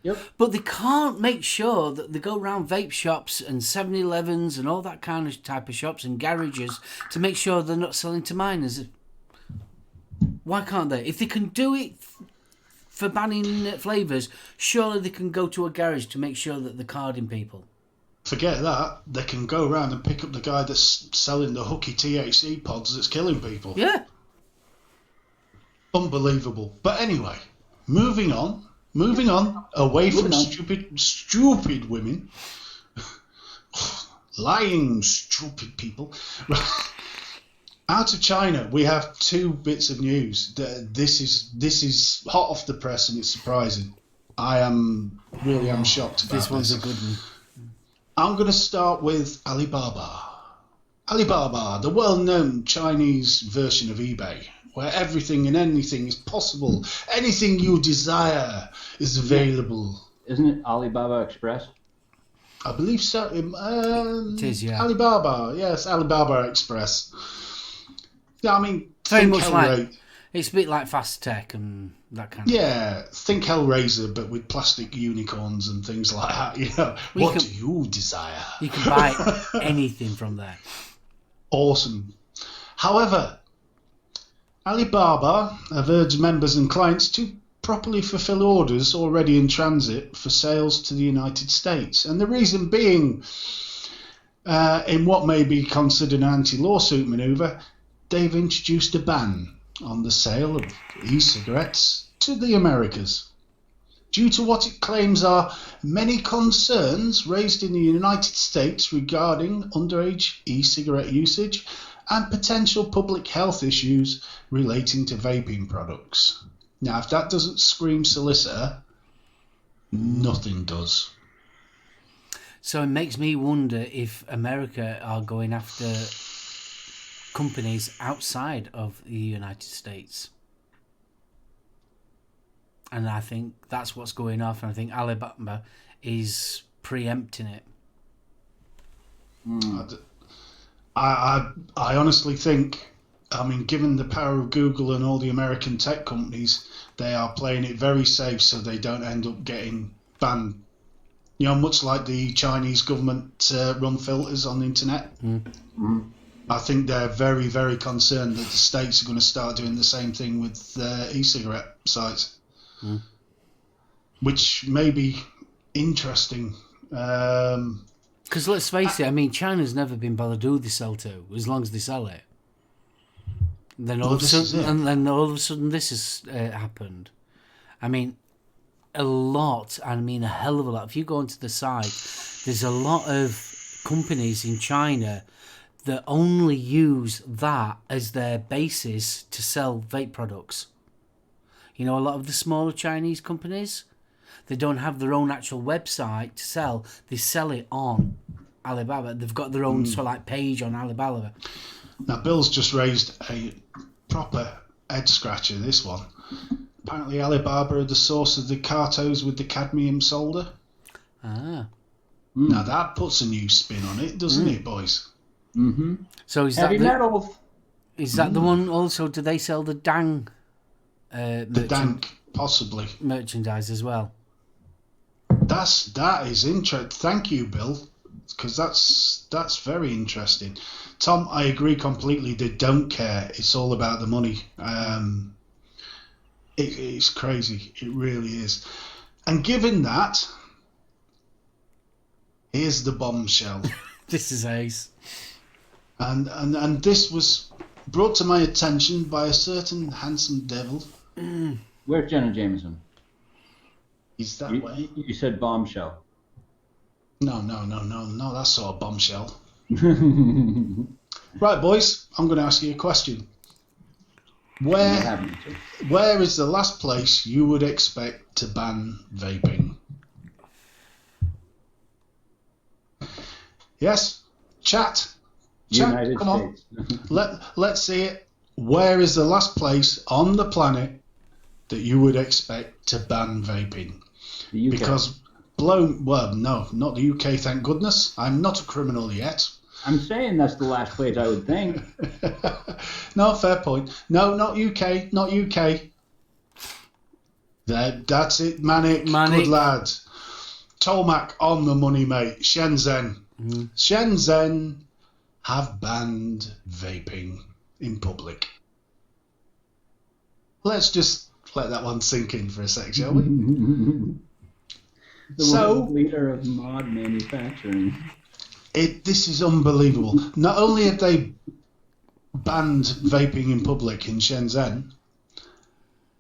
Speaker 2: Yep.
Speaker 1: But they can't make sure that they go around vape shops and 7-Elevens and all that kind of type of shops and garages to make sure they're not selling to minors. Why can't they? If they can do it for banning flavours, surely they can go to a garage to make sure that they're carding people.
Speaker 3: Forget that. They can go around and pick up the guy that's selling the hooky THC pods that's killing people.
Speaker 1: Yeah.
Speaker 3: Unbelievable. But anyway, moving on, away from stupid women, lying stupid people. Out of China, we have two bits of news. This is hot off the press and it's surprising. I am shocked about this.
Speaker 1: This one's a good one.
Speaker 3: I'm going to start with Alibaba. Alibaba, the well-known Chinese version of eBay, where everything and anything is possible. Anything you desire is available.
Speaker 2: Isn't it Alibaba Express?
Speaker 3: I believe so.
Speaker 1: It is, yeah.
Speaker 3: Alibaba, yes, Alibaba Express. Yeah, I mean,
Speaker 1: very much like it's a bit like Fast Tech and that kind of thing.
Speaker 3: Yeah, think Hellraiser, but with plastic unicorns and things like that. Do you desire?
Speaker 1: You can buy anything from there.
Speaker 3: Awesome. However, Alibaba have urged members and clients to properly fulfill orders already in transit for sales to the United States. And the reason being, in what may be considered an anti-lawsuit manoeuvre, they've introduced a ban on the sale of e-cigarettes to the Americas due to what it claims are many concerns raised in the United States regarding underage e-cigarette usage and potential public health issues relating to vaping products. Now, if that doesn't scream solicitor, nothing does.
Speaker 1: So it makes me wonder if America are going after companies outside of the United States. And I think that's what's going off, and I think Alibaba is preempting it.
Speaker 3: I honestly think, given the power of Google and all the American tech companies, they are playing it very safe so they don't end up getting banned. Much like the Chinese government run filters on the internet. I think they're very, very concerned that the states are going to start doing the same thing with e-cigarette sites, which may be interesting.
Speaker 1: Because let's face it, China's never been bothered who they sell to, as long as they sell it. Then all of a sudden, this has happened. A lot, a hell of a lot. If you go onto the site, there's a lot of companies in China that only use that as their basis to sell vape products. A lot of the smaller Chinese companies, they don't have their own actual website to sell. They sell it on Alibaba. They've got their own page on Alibaba.
Speaker 3: Now, Bill's just raised a proper head scratcher, this one. Apparently Alibaba are the source of the cartos with the cadmium solder.
Speaker 1: Ah.
Speaker 3: Now that puts a new spin on it, doesn't it, boys?
Speaker 2: Mm-hmm.
Speaker 1: So is
Speaker 2: Heavy
Speaker 1: that
Speaker 2: metal?
Speaker 1: Is that the one also? Do they sell the Dang?
Speaker 3: The Dank, possibly.
Speaker 1: Merchandise as well.
Speaker 3: That is interesting. Thank you, Bill, because that's very interesting. Tom, I agree completely. They don't care. It's all about the money. It's crazy. It really is. And given that, here's the bombshell.
Speaker 1: This is ace.
Speaker 3: And this was brought to my attention by a certain handsome devil.
Speaker 2: Where's Jenna Jameson?
Speaker 3: He's that way.
Speaker 2: You said bombshell.
Speaker 3: No, that's sort of bombshell. Right, boys, I'm going to ask you a question. Where is the last place you would expect to ban vaping? Yes? Chat,
Speaker 2: United
Speaker 3: come on.
Speaker 2: States.
Speaker 3: Let's see it. Where is the last place on the planet that you would expect to ban vaping?
Speaker 2: The UK.
Speaker 3: Because no, not the UK, thank goodness. I'm not a criminal yet.
Speaker 2: I'm saying that's the last place I would think.
Speaker 3: No, fair point. No, not UK, not UK. That's it, Manic. Good lad. Tomac on the money, mate. Shenzhen. Shenzhen have banned vaping in public. Let's just let that one sink in for a sec, shall we?
Speaker 2: The leader of mod manufacturing.
Speaker 3: This is unbelievable. Not only have they banned vaping in public in Shenzhen,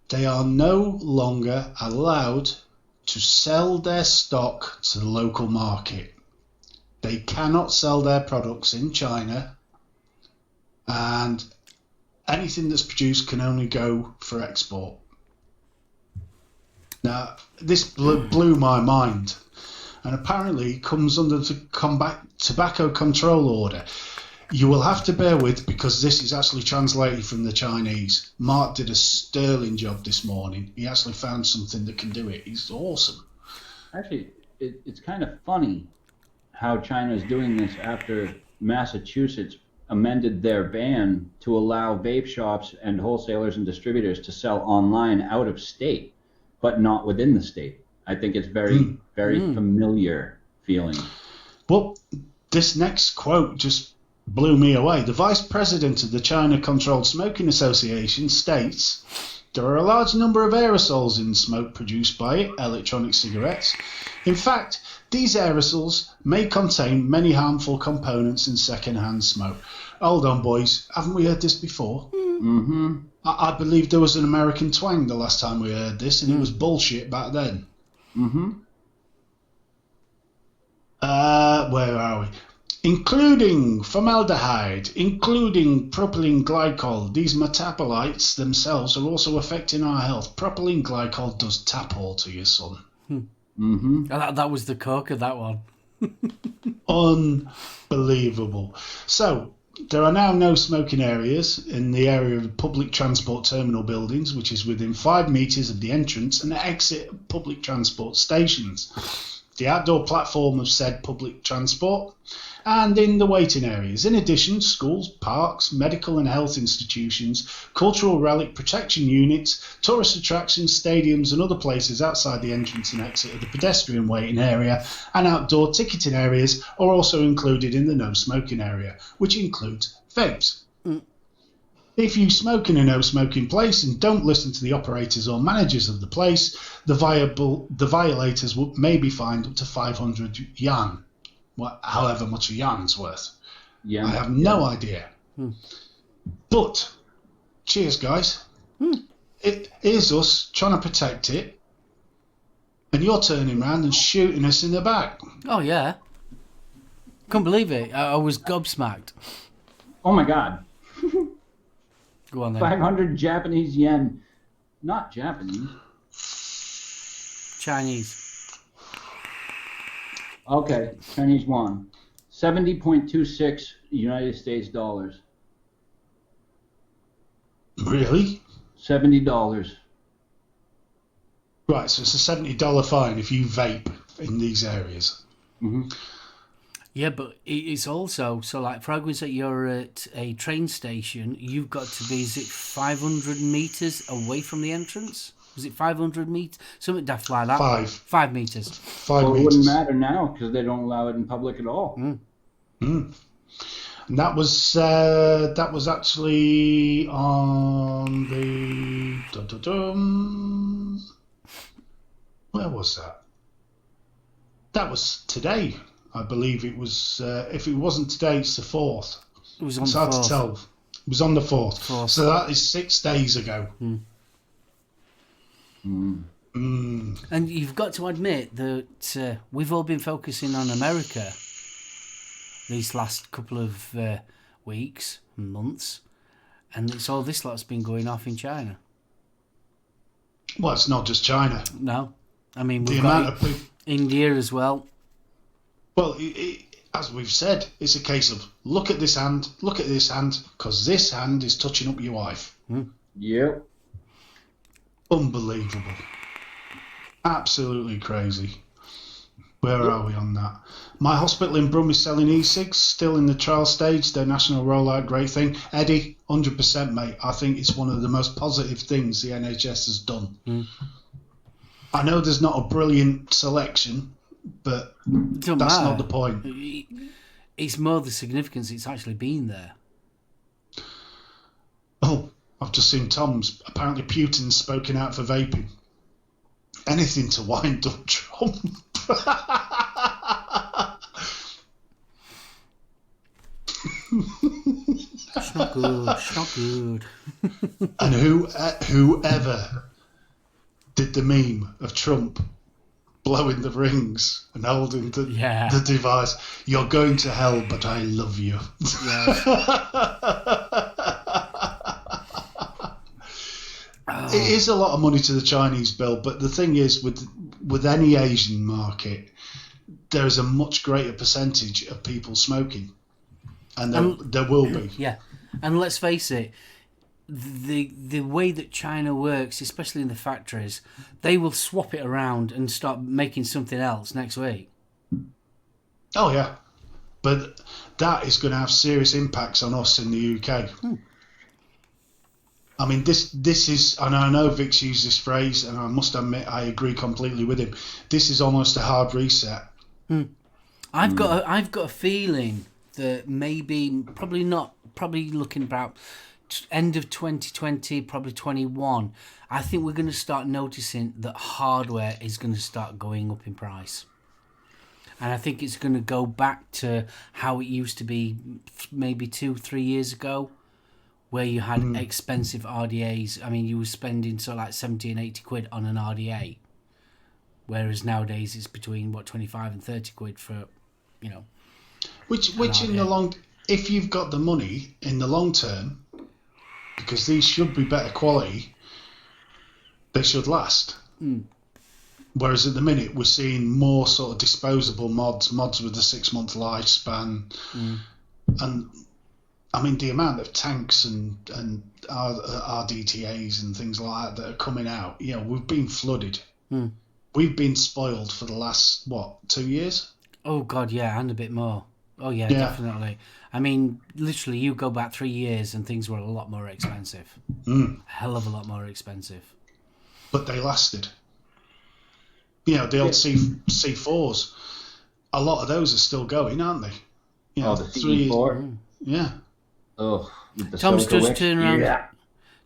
Speaker 3: they are no longer allowed to sell their stock to the local market. They cannot sell their products in China, and anything that's produced can only go for export. Now, this blew my mind, and apparently comes under the Combat Tobacco Control Order. You will have to bear with, because this is actually translated from the Chinese. Mark did a sterling job this morning. He actually found something that can do it. He's awesome.
Speaker 2: Actually, it's kind of funny how China is doing this after Massachusetts amended their ban to allow vape shops and wholesalers and distributors to sell online out of state, but not within the state. I think it's very familiar feeling.
Speaker 3: Well, this next quote just blew me away. The vice president of the China Controlled Smoking Association states, there are a large number of aerosols in smoke produced by electronic cigarettes. In fact, these aerosols may contain many harmful components in second-hand smoke. Hold on, boys. Haven't we heard this before?
Speaker 2: Mm-hmm.
Speaker 3: I believe there was an American twang the last time we heard this, and it was bullshit back then.
Speaker 2: Mm-hmm.
Speaker 3: Where are we? Including formaldehyde, including propylene glycol. These metabolites themselves are also affecting our health. Propylene glycol does tap all to you, son.
Speaker 2: Mm-hmm.
Speaker 1: That was the cork of that one.
Speaker 3: Unbelievable. So, there are now no smoking areas in the area of public transport terminal buildings, which is within 5 metres of the entrance and exit of public transport stations, the outdoor platform of said public transport, and in the waiting areas. In addition, schools, parks, medical and health institutions, cultural relic protection units, tourist attractions, stadiums and other places outside the entrance and exit of the pedestrian waiting area and outdoor ticketing areas are also included in the no smoking area, which includes vapes. If you smoke in a no smoking place and don't listen to the operators or managers of the place, the violators may be fined up to 500 yuan. However much a yarn's worth.
Speaker 2: Yeah.
Speaker 3: I have no idea. But, cheers, guys. It is us trying to protect it, and you're turning around and shooting us in the back.
Speaker 1: Oh, yeah. Couldn't believe it. I was gobsmacked.
Speaker 2: Oh, my God.
Speaker 1: Go on then.
Speaker 2: 500 Japanese yen. Not Japanese.
Speaker 1: Chinese.
Speaker 2: Okay, Chinese yuan. 70.26 United States dollars.
Speaker 3: Really?
Speaker 2: $70.
Speaker 3: Right, so it's a $70 fine if you vape in these areas.
Speaker 2: Mm-hmm.
Speaker 1: Yeah, but it's also, so like for argument's sake, you're at a train station, you've got to be, is it 500 metres away from the entrance? Was it 500 metres? Something daft like that. 5 metres.
Speaker 3: 5
Speaker 2: Well, it
Speaker 3: metres.
Speaker 2: wouldn't matter now because they don't allow it in public at all.
Speaker 3: And that was actually on the where was that? That was today. I believe it was. If it wasn't today, it's the 4th.
Speaker 1: It was on
Speaker 3: It's
Speaker 1: the
Speaker 3: hard
Speaker 1: 4th.
Speaker 3: to tell. It was on the 4th. So that is 6 days ago.
Speaker 1: And you've got to admit that we've all been focusing on America these last couple of weeks, months, and it's all this lot's been going off in China.
Speaker 3: Well, it's not just China.
Speaker 1: No, I mean
Speaker 3: The
Speaker 1: we've
Speaker 3: amount
Speaker 1: got
Speaker 3: of people.
Speaker 1: India as well.
Speaker 3: Well, as we've said, it's a case of look at this hand, because this hand is touching up your wife.
Speaker 2: Yep.
Speaker 3: Unbelievable. Absolutely crazy. Where are we on that? My hospital in Brum is selling e-cigs, still in the trial stage, their national rollout, great thing. Eddie, 100% mate, I think it's one of the most positive things the NHS has done. I know there's not a brilliant selection, but that's not the point.
Speaker 1: It's more the significance it's actually been there.
Speaker 3: Oh, I've just seen Tom's. Apparently Putin's spoken out for vaping. Anything to wind up Trump.
Speaker 1: It's not good. It's not good.
Speaker 3: And whoever did the meme of Trump blowing the rings and holding the device, you're going to hell, but I love you. It is a lot of money to the Chinese bill, but the thing is, with any Asian market, there is a much greater percentage of people smoking, and there will be.
Speaker 1: Yeah, and let's face it, the way that China works, especially in the factories, they will swap it around and start making something else next week.
Speaker 3: Oh yeah, but that is going to have serious impacts on us in the UK. I mean, this is, and I know Vic's used this phrase, and I must admit I agree completely with him. This is almost a hard reset.
Speaker 1: I've got a feeling that probably looking about end of 2020, probably 21. I think we're going to start noticing that hardware is going to start going up in price. And I think it's going to go back to how it used to be maybe 2-3 years ago, where you had expensive RDAs. I mean, you were spending like 70 and 80 quid on an RDA, whereas nowadays it's between 25 and 30 quid for,
Speaker 3: Which in the long, if you've got the money in the long term, because these should be better quality, they should last. Whereas at the minute we're seeing more sort of disposable mods with a 6-month lifespan, and I mean the amount of tanks and RDTAs and things like that are coming out. We've been flooded. We've been spoiled for the last 2 years.
Speaker 1: Oh God, yeah, and a bit more. Oh yeah, definitely. I mean, literally, you go back 3 years and things were a lot more expensive. A hell of a lot more expensive.
Speaker 3: But they lasted. The old C4s. A lot of those are still going, aren't they?
Speaker 2: The C4.
Speaker 3: Yeah.
Speaker 2: Oh,
Speaker 1: Tom's just turned around. Yeah.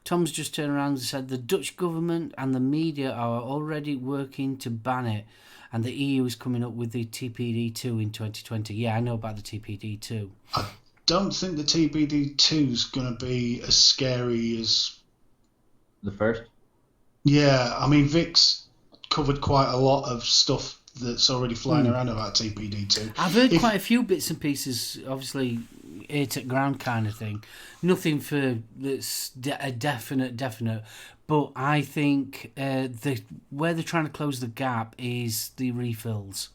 Speaker 1: Tom's just turned around and said the Dutch government and the media are already working to ban it, and the EU is coming up with the TPD2 in 2020. Yeah, I know about the TPD2.
Speaker 3: I don't think the TPD2 is going to be as scary as
Speaker 2: the first.
Speaker 3: Yeah, I mean Vic's covered quite a lot of stuff that's already flying around about TPD2.
Speaker 1: I've heard quite a few bits and pieces, obviously ear to ground kind of thing. Nothing for that's a definite. But I think where they're trying to close the gap is the refills.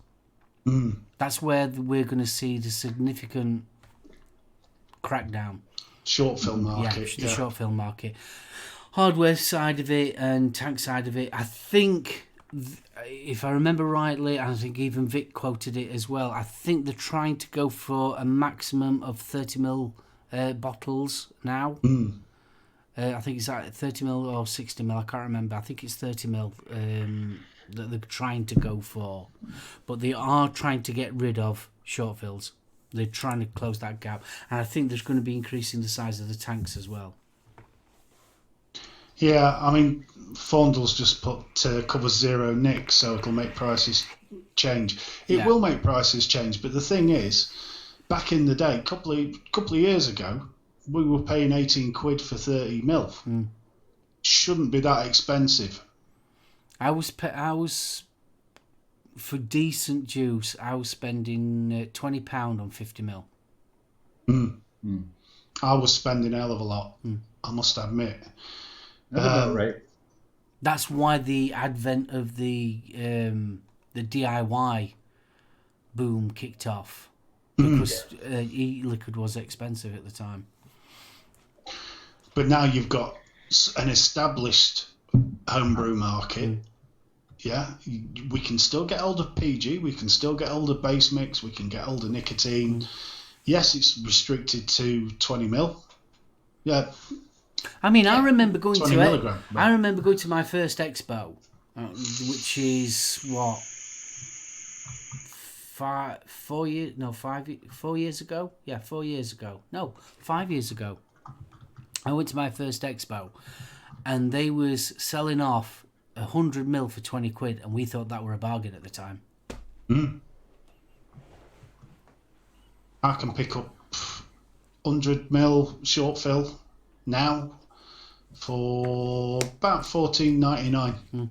Speaker 1: That's where we're going to see the significant crackdown.
Speaker 3: Short film market.
Speaker 1: The short film market. Hardware side of it and tank side of it, I think, if I remember rightly, and I think even Vic quoted it as well, I think they're trying to go for a maximum of 30ml bottles now. I think it's like 30ml or 60ml, I can't remember. I think it's 30ml that they're trying to go for. But they are trying to get rid of short fills. They're trying to close that gap. And I think there's going to be increasing the size of the tanks as well.
Speaker 3: Yeah, I mean, Fondle's just put covers zero nick, so it'll make prices change. It will make prices change, but the thing is, back in the day, couple of years ago, we were paying 18 quid for 30 mil. Shouldn't be that expensive.
Speaker 1: I was for decent juice. I was spending £20 on 50 mil.
Speaker 3: I was spending a hell of a lot. I must admit.
Speaker 2: That's about right.
Speaker 1: That's why the advent of the DIY boom kicked off, because e-liquid was expensive at the time.
Speaker 3: But now you've got an established homebrew market. Yeah, we can still get hold of PG, we can still get hold of base mix, we can get hold of nicotine. Yes, it's restricted to 20 mil. Yeah.
Speaker 1: I mean, I remember going to
Speaker 3: milligram,
Speaker 1: I remember going to my first expo, which is what 4 years ago. Yeah, 4 years ago. No, 5 years ago. I went to my first expo, and they was selling off 100 mil for 20 quid, and we thought that were a bargain at the time.
Speaker 3: I can pick up 100 mil short fill now for about $14.99.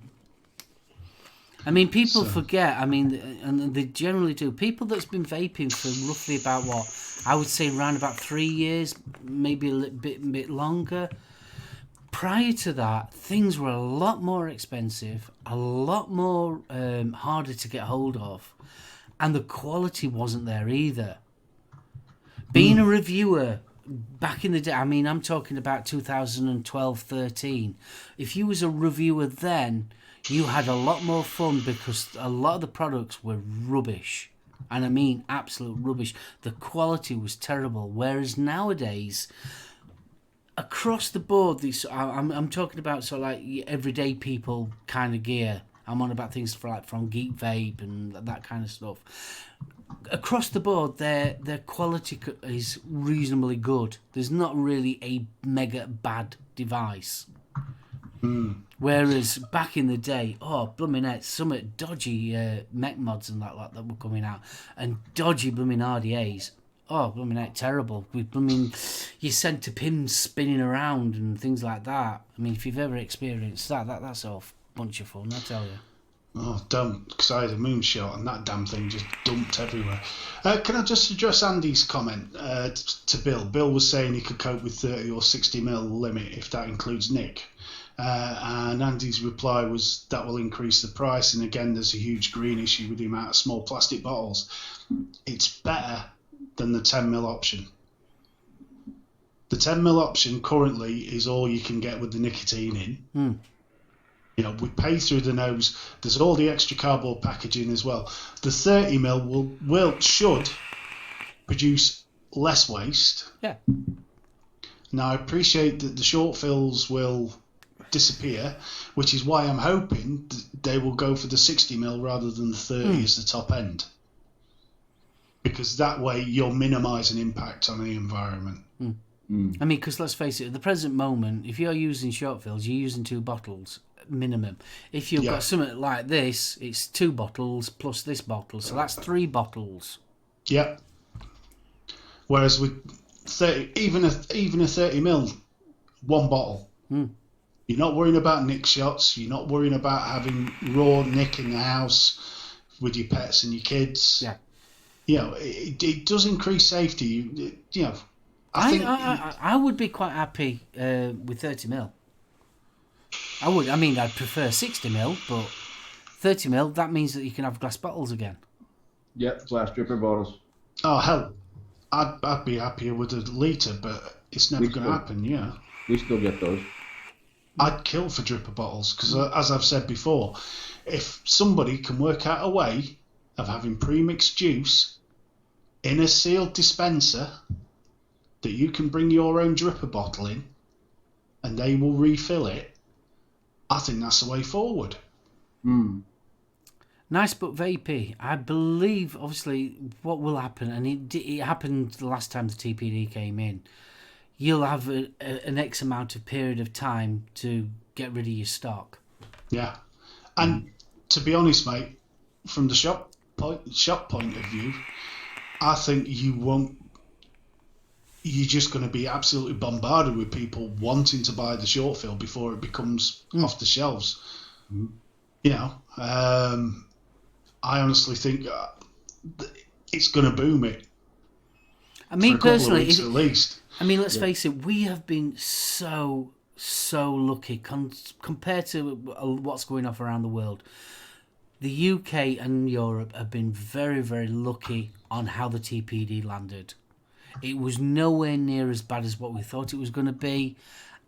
Speaker 1: I mean, people forget. I mean, and they generally do. People that's been vaping for roughly about what I would say around about 3 years, maybe a little bit longer. Prior to that, things were a lot more expensive, a lot more harder to get hold of, and the quality wasn't there either. Being a reviewer back in the day, I mean, I'm talking about 2012-13. If you was a reviewer then, you had a lot more fun because a lot of the products were rubbish. And I mean absolute rubbish. The quality was terrible. Whereas nowadays, across the board, I'm talking about sort of like everyday people kind of gear. I'm on about things from Geek Vape and that kind of stuff. Across the board, their quality is reasonably good. There's not really a mega bad device. Whereas back in the day, blooming heck, some dodgy mech mods and that were coming out, and dodgy blooming RDAs. Blooming heck, terrible. With blooming, you sent to pins spinning around and things like that. I mean, if you've ever experienced that's a bunch of fun, I tell you.
Speaker 3: Oh, don't, because I had a moonshot and that damn thing just dumped everywhere. Can I just address Andy's comment to Bill? Bill was saying he could cope with 30 or 60 mil limit if that includes nick. And Andy's reply was that will increase the price. And again, there's a huge green issue with the amount of small plastic bottles. It's better than the 10 mil option. The 10 mil option currently is all you can get with the nicotine in. You know, we pay through the nose. There's all the extra cardboard packaging as well. The 30 mil should produce less waste.
Speaker 1: Yeah.
Speaker 3: Now, I appreciate that the short fills will disappear, which is why I'm hoping they will go for the 60 mil rather than the 30 as the top end. Because that way you're minimising impact on the environment.
Speaker 1: I mean, because let's face it, at the present moment, if you're using short fills, you're using 2 bottles minimum. If you've got something like this, it's 2 bottles plus this bottle, so that's 3 bottles.
Speaker 3: Yep. Whereas with 30, even a 30 mil, 1 bottle. You're not worrying about nick shots. You're not worrying about having raw nick in the house with your pets and your kids.
Speaker 1: Yeah.
Speaker 3: You know, it does increase safety. You know,
Speaker 1: I would be quite happy with 30 mil. I would. I mean, I'd prefer 60 mil, but 30 mil, that means that you can have glass bottles again.
Speaker 2: Yep, glass dripper bottles.
Speaker 3: Oh, hell. I'd be happier with a litre, but it's never going to happen, yeah.
Speaker 2: We still get those.
Speaker 3: I'd kill for dripper bottles, because as I've said before, if somebody can work out a way of having pre-mixed juice in a sealed dispenser that you can bring your own dripper bottle in and they will refill it, I think that's the way forward.
Speaker 1: Nice but vapey. I believe, obviously, what will happen, and it happened the last time the TPD came in, you'll have an X amount of period of time to get rid of your stock.
Speaker 3: Yeah. And to be honest, mate, from the shop point of view, I think you're just going to be absolutely bombarded with people wanting to buy the short fill before it becomes off the shelves. You know, I honestly think it's going to boom it.
Speaker 1: I mean,
Speaker 3: for a couple
Speaker 1: personally,
Speaker 3: of weeks at least.
Speaker 1: I mean, let's face it, we have been so lucky compared to what's going off around the world. The UK and Europe have been very, very lucky on how the TPD landed. It was nowhere near as bad as what we thought it was going to be,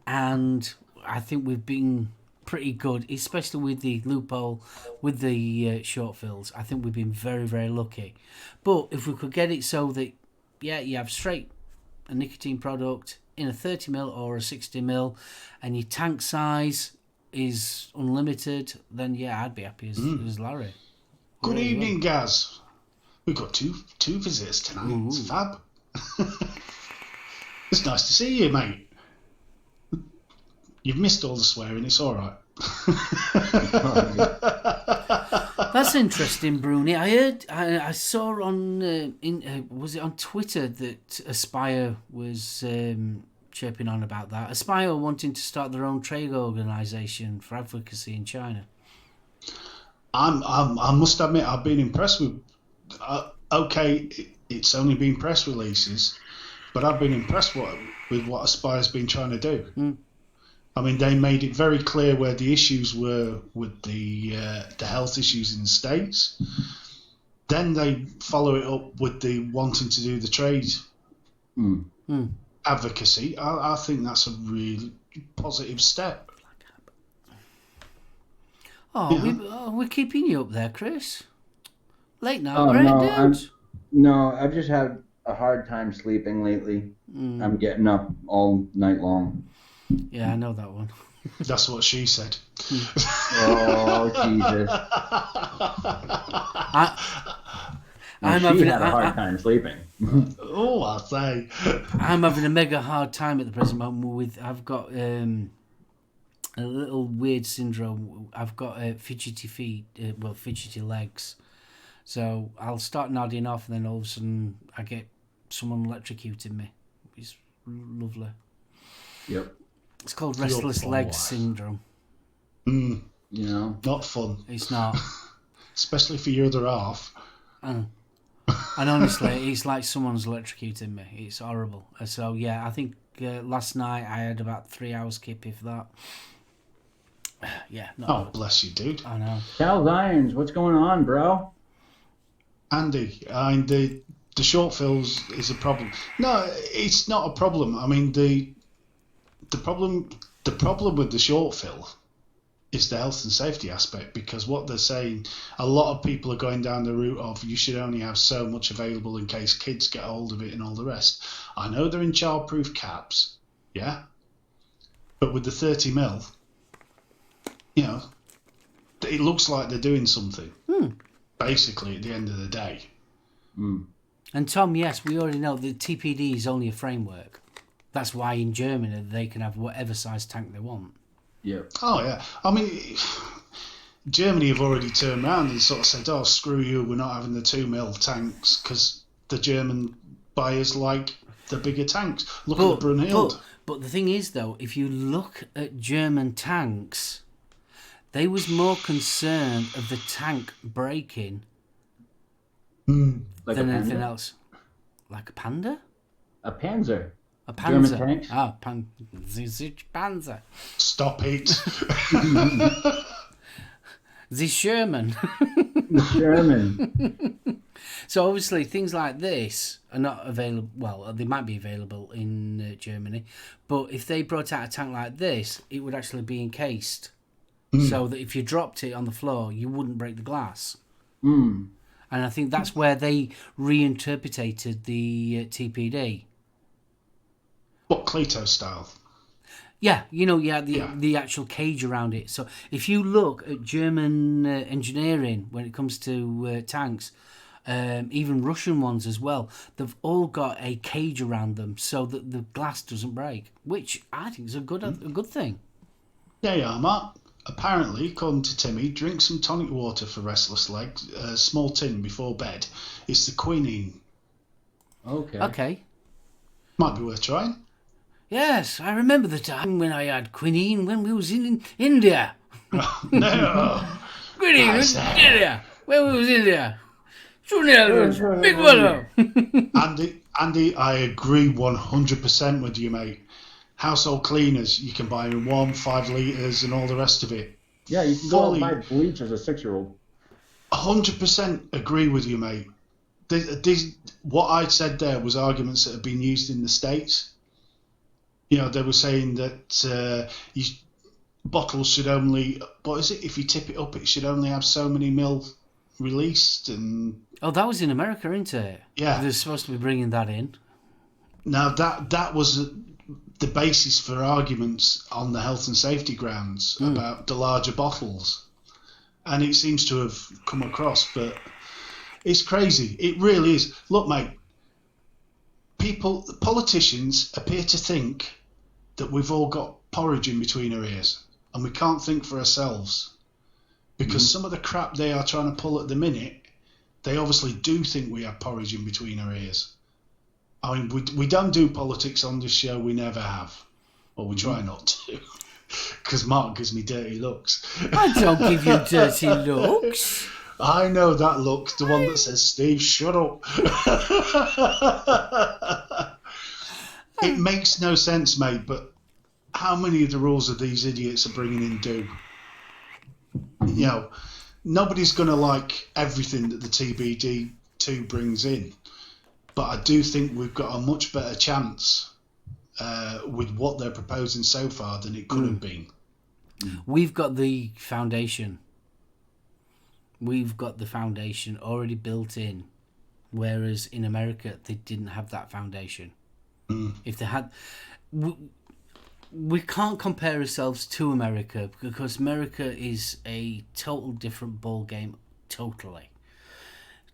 Speaker 1: and I think we've been pretty good, especially with the loophole, with the short fills. I think we've been very, very lucky. But if we could get it so that, you have straight a nicotine product in a 30ml or a 60ml, and your tank size is unlimited, then I'd be happy as Larry.
Speaker 3: Good evening, Gaz. We've got two visitors tonight. Ooh. It's fab. It's nice to see you, mate. You've missed all the swearing. It's all right.
Speaker 1: That's interesting, Bruni. I heard, I saw on, was it on Twitter that Aspire was chirping on about that. Aspire wanting to start their own trade organisation for advocacy in China.
Speaker 3: I must admit, I've been impressed with. Okay, it's only been press releases, but I've been impressed with what Aspire's been trying to do. I mean, they made it very clear where the issues were with the health issues in the States. Then they follow it up with the wanting to do the trade advocacy. I think that's a really positive step.
Speaker 1: We're keeping you up there, Kris. Late night, right, dude?
Speaker 2: No, I've just had a hard time sleeping lately. I'm getting up all night long.
Speaker 1: Yeah, I know that one.
Speaker 3: That's what she said.
Speaker 2: Oh, Jesus.
Speaker 1: I'm
Speaker 2: having a hard time sleeping.
Speaker 3: Oh, I'll say.
Speaker 1: I'm having a mega hard time at the present moment. I've got a little weird syndrome. I've got fidgety feet, fidgety legs. So I'll start nodding off, and then all of a sudden I get someone electrocuting me. It's lovely.
Speaker 2: Yep.
Speaker 1: It's called restless leg syndrome.
Speaker 3: You know, not fun.
Speaker 1: It's not.
Speaker 3: Especially for your other half.
Speaker 1: And honestly, it's like someone's electrocuting me. It's horrible. So I think last night I had about 3 hours skip, if that.
Speaker 3: Oh, bless you, dude.
Speaker 1: I know.
Speaker 2: Charles Irons, what's going on, bro?
Speaker 3: Andy, the short fills is a problem. No, it's not a problem. I mean, the problem with the short fill is the health and safety aspect, because what they're saying, a lot of people are going down the route of you should only have so much available in case kids get hold of it and all the rest. I know they're in childproof caps, but with the 30ml, it looks like they're doing something. Basically, at the end of the day.
Speaker 1: And Tom, yes, we already know the TPD is only a framework. That's why in Germany they can have whatever size tank they want.
Speaker 2: Yeah.
Speaker 3: Oh, yeah. I mean, Germany have already turned around and sort of said, oh, screw you, we're not having the 2ml tanks because the German buyers like the bigger tanks. Look at the Brunhilde.
Speaker 1: But the thing is, though, if you look at German tanks, they was more concerned of the tank breaking than anything else. Like a Panda?
Speaker 2: A Panzer.
Speaker 1: A Panzer.
Speaker 2: German tanks?
Speaker 1: Panzer.
Speaker 3: Stop it.
Speaker 1: The Sherman.
Speaker 2: The Sherman.
Speaker 1: So obviously things like this are not available. Well, they might be available in Germany, but if they brought out a tank like this, it would actually be encased. So that if you dropped it on the floor, you wouldn't break the glass. And I think that's where they reinterpreted the TPD.
Speaker 3: What, Cleto style?
Speaker 1: Yeah, the actual cage around it. So if you look at German engineering when it comes to tanks, even Russian ones as well. They've all got a cage around them so that the glass doesn't break, which I think is a good thing.
Speaker 3: Yeah, Mark. Apparently, according to Timmy, drink some tonic water for restless legs, a small tin before bed. It's the quinine.
Speaker 2: Okay.
Speaker 3: Might be worth trying.
Speaker 1: Yes, I remember the time when I had quinine when we was in India.
Speaker 3: No.
Speaker 1: Quinine in India. When we was in India. Big one.
Speaker 3: Andy, I agree 100% with you, mate. Household cleaners, you can buy in 5 litres and all the rest of it.
Speaker 2: Yeah, you can go and buy bleach as a 6-year-old.
Speaker 3: 100% agree with you, mate. What I said there was arguments that have been used in the States. They were saying that bottles should only, what is it? If you tip it up, it should only have so many mil released. And
Speaker 1: that was in America, isn't it?
Speaker 3: Yeah.
Speaker 1: They're supposed to be bringing that in.
Speaker 3: Now, that was the basis for arguments on the health and safety grounds about the larger bottles. And it seems to have come across, but it's crazy. It really is. Look, mate, politicians appear to think that we've all got porridge in between our ears and we can't think for ourselves. Because some of the crap they are trying to pull at the minute, they obviously do think we have porridge in between our ears. I mean, we don't do politics on this show. We never have. Well, we try not to. Because Mark gives me dirty looks.
Speaker 1: I don't give you dirty looks.
Speaker 3: I know that look. The one that says, Steve, shut up. It makes no sense, mate, but how many of the rules of these idiots are bringing in do? Nobody's going to like everything that the TBD2 brings in. But I do think we've got a much better chance with what they're proposing so far than it could have been.
Speaker 1: We've got the foundation. We've got the foundation already built in, whereas in America they didn't have that foundation. If they had, we can't compare ourselves to America because America is a total different ball game, totally.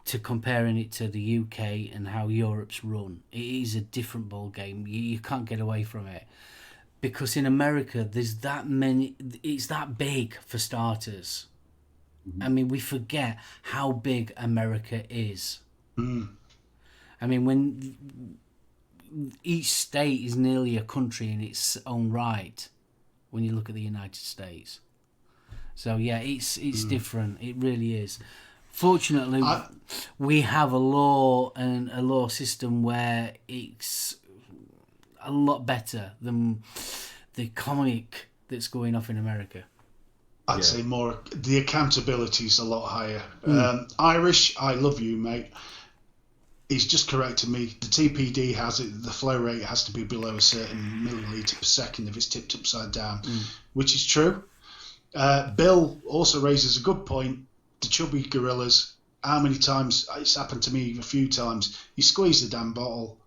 Speaker 1: To comparing it to the UK and how Europe's run, it is a different ball game. You can't get away from it because in America there's that many. It's that big for starters. I mean, we forget how big America is. I mean, when each state is nearly a country in its own right, when you look at the United States. So yeah, it's different. It really is. Fortunately, we have a law and a law system where it's a lot better than the comic that's going off in America.
Speaker 3: I'd say more. The accountability's a lot higher. Irish, I love you, mate. He's just corrected me. The TPD has it. The flow rate has to be below a certain milliliter per second if it's tipped upside down, which is true. Bill also raises a good point. The chubby gorillas, how many times, it's happened to me a few times, you squeeze the damn bottle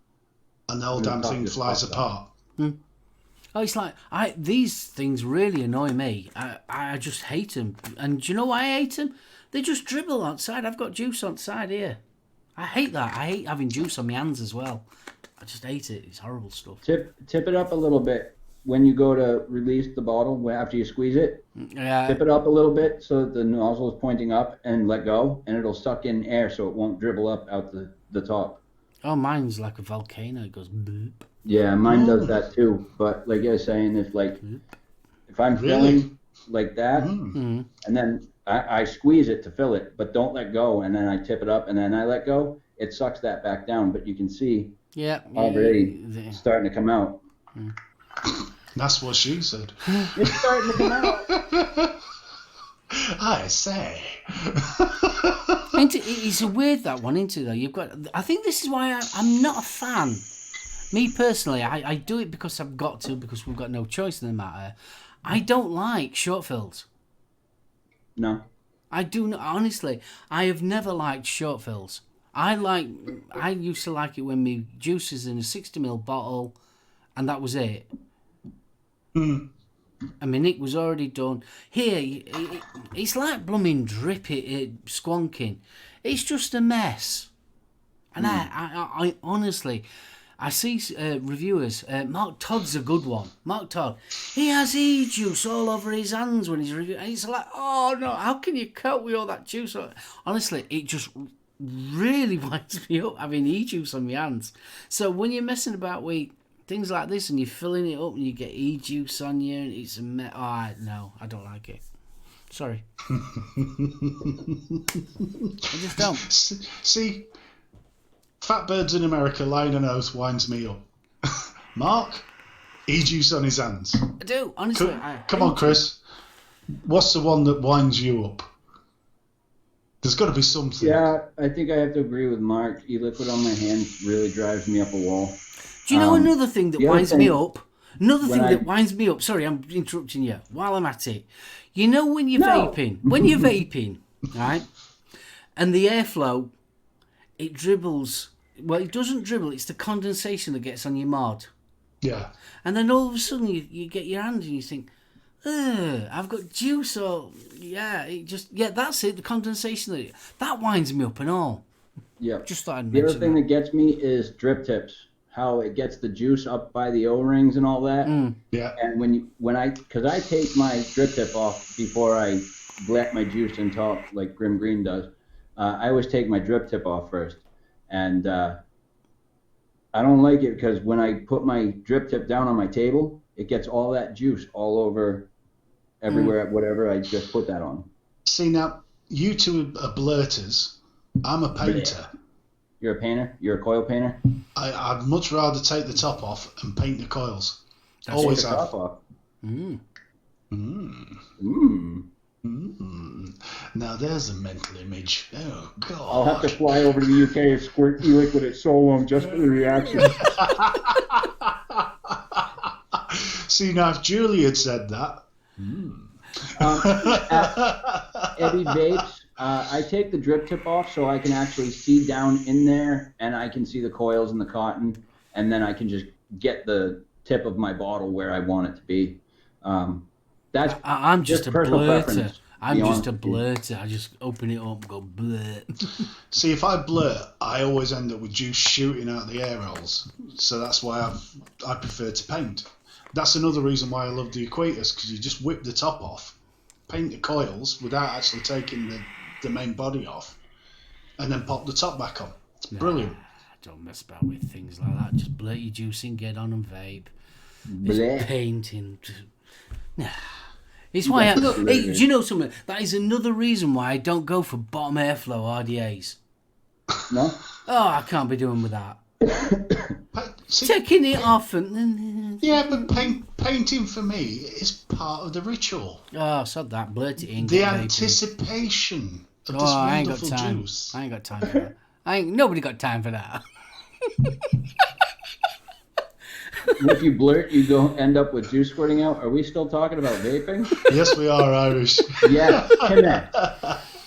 Speaker 3: and the whole damn thing flies apart.
Speaker 1: Oh, it's like, these things really annoy me. I just hate them. And do you know why I hate them? They just dribble outside. I've got juice on the side here. I hate that. I hate having juice on my hands as well. I just hate it. It's horrible stuff.
Speaker 2: Tip it up a little bit when you go to release the bottle after you squeeze it. Tip it up a little bit so that the nozzle is pointing up and let go, and it'll suck in air so it won't dribble up out the top.
Speaker 1: Oh, mine's like a volcano. It goes boop.
Speaker 2: Yeah, mine does that too. But like I was saying, if I'm filling like that, and then I squeeze it to fill it, but don't let go, and then I tip it up, and then I let go, it sucks that back down. But you can see already starting to come out.
Speaker 3: That's what she said.
Speaker 2: It's starting to come out.
Speaker 3: I say.
Speaker 1: It's a weird that one, isn't it? Though you've got. I think this is why I'm not a fan. Me personally, I do it because I've got to, because we've got no choice in the matter. I don't like short fills.
Speaker 2: No.
Speaker 1: I do not, honestly. I have never liked short fills. I used to like it when my juice is in a 60ml bottle, and that was it. I mean, it was already done. Here, it's like blooming drip it squonking. It's just a mess. And I honestly, I see reviewers. Mark Todd's a good one. Mark Todd, he has juice all over his hands when he's reviewing. And it's like, oh no, how can you cope with all that juice? Honestly, it just really winds me up having juice on your hands. So when you're messing about with things like this and you're filling it up and you get juice on you, and it's a mess. Oh, no, I don't like it. Sorry. I just don't.
Speaker 3: See, fat birds in America lying on oath winds me up. Mark, juice on his hands.
Speaker 1: I do, honestly.
Speaker 3: Come on, Kris. What's the one that winds you up? There's got to be something.
Speaker 2: Yeah, I think I have to agree with Mark. E-liquid on my hands really drives me up a wall.
Speaker 1: Do you know another thing that winds me up? That winds me up. Sorry, I'm interrupting you. While I'm at it, you know when you're vaping, right? And the airflow, it dribbles. Well, it doesn't dribble. It's the condensation that gets on your mod.
Speaker 3: Yeah.
Speaker 1: And then all of a sudden you get your hand and you think, I've got juice. Or that's it. The condensation that winds me up and all.
Speaker 2: Yeah.
Speaker 1: Just thought I'd
Speaker 2: the
Speaker 1: mention
Speaker 2: other thing that gets me is drip tips. How it gets the juice up by the O-rings and all that.
Speaker 3: Yeah.
Speaker 2: And because I take my drip tip off before I let my juice in top like Grim Green does. I always take my drip tip off first, and I don't like it because when I put my drip tip down on my table, it gets all that juice all over everywhere. Whatever I just put that on.
Speaker 3: See, now you two are blurters. I'm a painter.
Speaker 2: You're a painter? You're a coil painter?
Speaker 3: I'd much rather take the top off and paint the coils.
Speaker 2: That's
Speaker 3: Always
Speaker 2: the
Speaker 3: have.
Speaker 2: top off.
Speaker 3: Now there's a mental image. Oh, God.
Speaker 4: I'll have to fly over to the UK and squirt e-liquid at SoulOhm just for the reaction.
Speaker 3: See, now if Julie had said that.
Speaker 2: At Eddie Vapes, I take the drip tip off so I can actually see down in there, and I can see the coils and the cotton, and then I can just get the tip of my bottle where I want it to be. That's
Speaker 1: I'm just a
Speaker 2: personal
Speaker 1: blurter.
Speaker 2: preference.
Speaker 1: I'm just a blurter. I just open it up and go blurt.
Speaker 3: See, if I blurt, I always end up with juice shooting out the air holes. So that's why I prefer to paint. That's another reason why I love the Equators, because you just whip the top off, paint the coils without actually taking the main body off, and then pop the top back on. It's brilliant.
Speaker 1: Don't mess about with things like that. Just blurt your juice in, get on and vape.
Speaker 2: Bleh.
Speaker 1: It's painting. Nah. It's why do you know something? That is another reason why I don't go for bottom airflow RDAs.
Speaker 2: No?
Speaker 1: Oh, I can't be doing with that.
Speaker 3: See,
Speaker 1: Taking it off and...
Speaker 3: yeah, but painting for me is part of the ritual.
Speaker 1: Oh, sod that. Blurt it in.
Speaker 3: The
Speaker 1: get vaping.
Speaker 3: anticipation of this
Speaker 1: I ain't got
Speaker 3: wonderful
Speaker 1: time.
Speaker 3: juice.
Speaker 1: I ain't got time for that. Nobody got time for that.
Speaker 2: If you blurt, you don't end up with juice squirting out. Are we still talking about vaping?
Speaker 3: Yes, we are Irish.
Speaker 2: Yeah,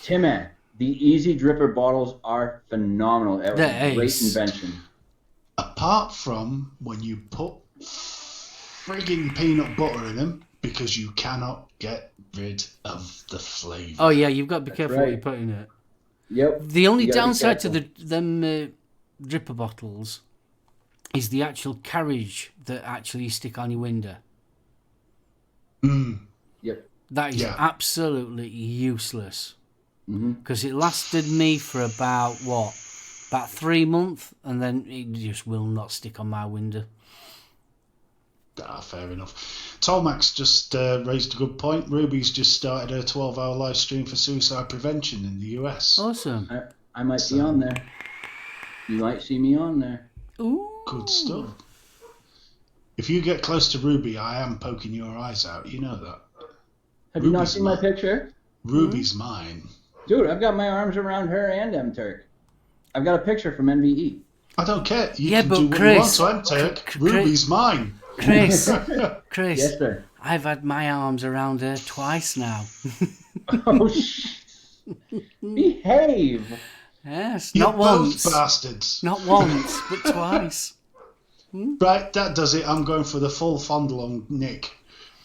Speaker 2: Timmy. The Easy Dripper bottles are phenomenal. It was a great invention.
Speaker 3: Apart from when you put frigging peanut butter in them, because you cannot get rid of the flavour.
Speaker 1: Oh, yeah, you've got to be careful what
Speaker 2: right.
Speaker 1: you put in it.
Speaker 2: Yep.
Speaker 1: The only
Speaker 2: You gotta be
Speaker 1: downside to
Speaker 2: careful.
Speaker 1: them dripper bottles is the actual carriage that actually you stick on your window.
Speaker 2: Yep.
Speaker 1: That is absolutely useless. Because it lasted me for about 3 months, and then it just will not stick on my window.
Speaker 3: Fair enough. Tolmax just raised a good point. Ruby's just started her 12-hour live stream for suicide prevention in the US.
Speaker 1: Awesome.
Speaker 2: I might be on there. You might see me on there.
Speaker 1: Ooh.
Speaker 3: Good stuff. If you get close to Ruby, I am poking your eyes out. You know that.
Speaker 2: Have you not seen my picture?
Speaker 3: Ruby's mine.
Speaker 2: Dude, I've got my arms around her and M-Turk. I've got a picture from NVE.
Speaker 3: I don't care. You
Speaker 1: Yeah,
Speaker 3: can
Speaker 1: but
Speaker 3: do what
Speaker 1: Kris-
Speaker 3: you want to M-Turk. Ruby's mine.
Speaker 1: Chris,
Speaker 2: Yes, sir.
Speaker 1: I've had my arms around her twice now.
Speaker 2: Oh, behave.
Speaker 1: Yes,
Speaker 3: You're
Speaker 1: not once.
Speaker 3: both bastards.
Speaker 1: Not once, but twice.
Speaker 3: Right, that does it. I'm going for the full fondle on Nick.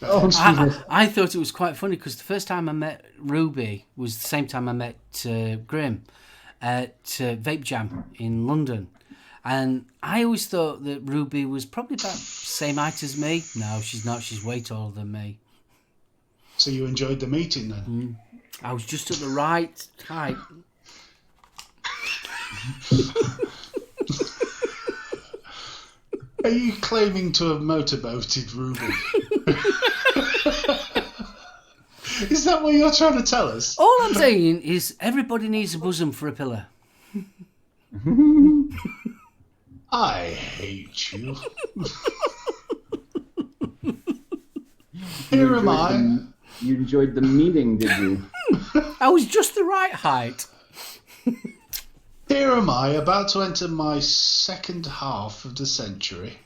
Speaker 2: Oh, Jesus.
Speaker 1: I thought it was quite funny because the first time I met Ruby was the same time I met Grim. at Vape Jam in London. And I always thought that Ruby was probably about the same height as me. No, she's not. She's way taller than me.
Speaker 3: So you enjoyed the meeting then?
Speaker 1: I was just at the right height.
Speaker 3: Are you claiming to have motorboated Ruby? Is that what you're trying to tell us?
Speaker 1: All I'm saying is everybody needs a bosom for a pillar.
Speaker 3: I hate you. Here am I.
Speaker 2: You enjoyed the meeting, did you?
Speaker 1: I was just the right height.
Speaker 3: Here am I, about to enter my second half of the century.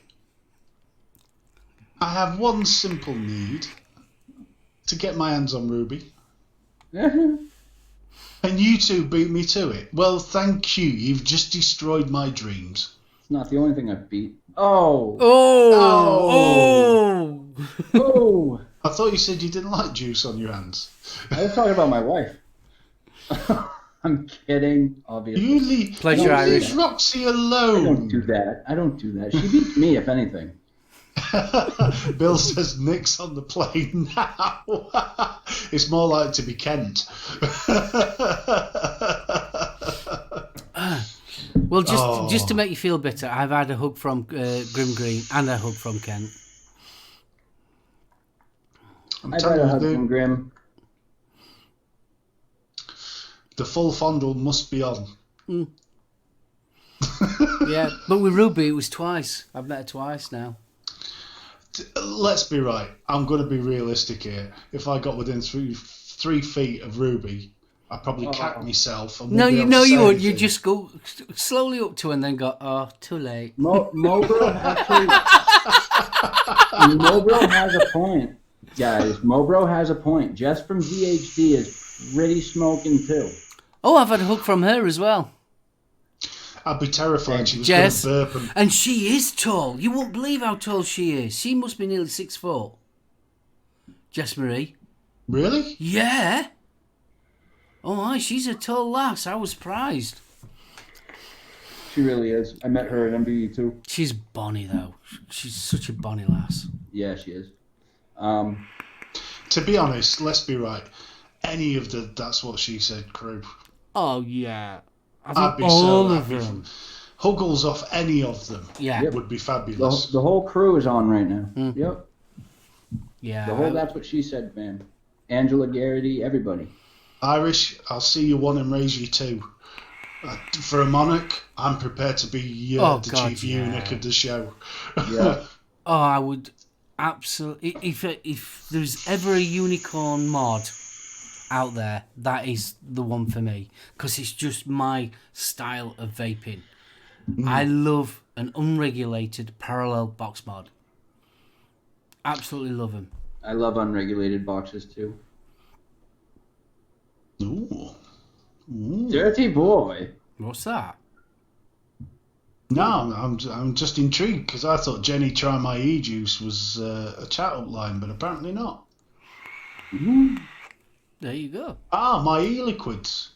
Speaker 3: I have one simple need. To get my hands on Ruby. And you two beat me to it. Well, thank you. You've just destroyed my dreams.
Speaker 2: It's not the only thing I've beat. Oh!
Speaker 3: I thought you said you didn't like juice on your hands.
Speaker 2: I was talking about my wife. I'm kidding, obviously.
Speaker 3: You leave,
Speaker 1: Pleasure, Irish.
Speaker 3: leave Roxy
Speaker 2: I
Speaker 3: alone.
Speaker 2: don't do that. She beats me, if anything.
Speaker 3: Bill says Nick's on the plane now. It's more like to be Kent.
Speaker 1: Well, just to make you feel better, I've had a hug from Grim Green and a hug from Kent.
Speaker 2: I've had a hug from Grim.
Speaker 3: The full fondle must be on.
Speaker 1: Yeah, but with Ruby it was twice. I've met her twice now.
Speaker 3: Let's be right. I'm going to be realistic here. If I got within 3 feet of Ruby, I'd probably cack myself. And
Speaker 1: No,
Speaker 3: you
Speaker 1: wouldn't. You just go slowly up to her and then go, oh, too late.
Speaker 2: Mobro has a point, guys. Mobro has a point. Jess from VHD is pretty smoking too.
Speaker 1: Oh, I've had a hug from her as well.
Speaker 3: I'd be terrified she was
Speaker 1: Jess,
Speaker 3: going to burp.
Speaker 1: and she is tall. You won't believe how tall she is. She must be nearly 6 foot. Jess Marie.
Speaker 3: Really?
Speaker 1: Yeah. Oh, aye, she's a tall lass. I was surprised.
Speaker 2: She really is. I met her at MBE too.
Speaker 1: She's bonny, though. She's such a bonny lass.
Speaker 2: Yeah, she is.
Speaker 3: To be honest, let's be right. Any of the That's What She Said crew.
Speaker 1: Oh, yeah.
Speaker 3: I'd be
Speaker 1: all
Speaker 3: so
Speaker 1: of
Speaker 3: happy.
Speaker 1: them.
Speaker 3: Huggles off any of them.
Speaker 1: Yeah.
Speaker 3: Would be fabulous.
Speaker 2: The whole crew is on right now. Yep.
Speaker 1: Yeah.
Speaker 2: The whole That's What She Said, man. Angela Garrity, everybody.
Speaker 3: Irish, I'll see you one and raise you two. For a monarch, I'm prepared to be chief eunuch of the show.
Speaker 2: Yeah.
Speaker 1: Oh, I would absolutely. If there's ever a unicorn mod out there, that is the one for me, because it's just my style of vaping. I love an unregulated parallel box mod. Absolutely love them.
Speaker 2: I love unregulated boxes too.
Speaker 3: Ooh.
Speaker 2: Dirty boy.
Speaker 1: What's that?
Speaker 3: No, I'm just intrigued because I thought Jenny Try My E-Juice was a chat-up line, but apparently not.
Speaker 1: There you go.
Speaker 3: Ah, my e-liquids.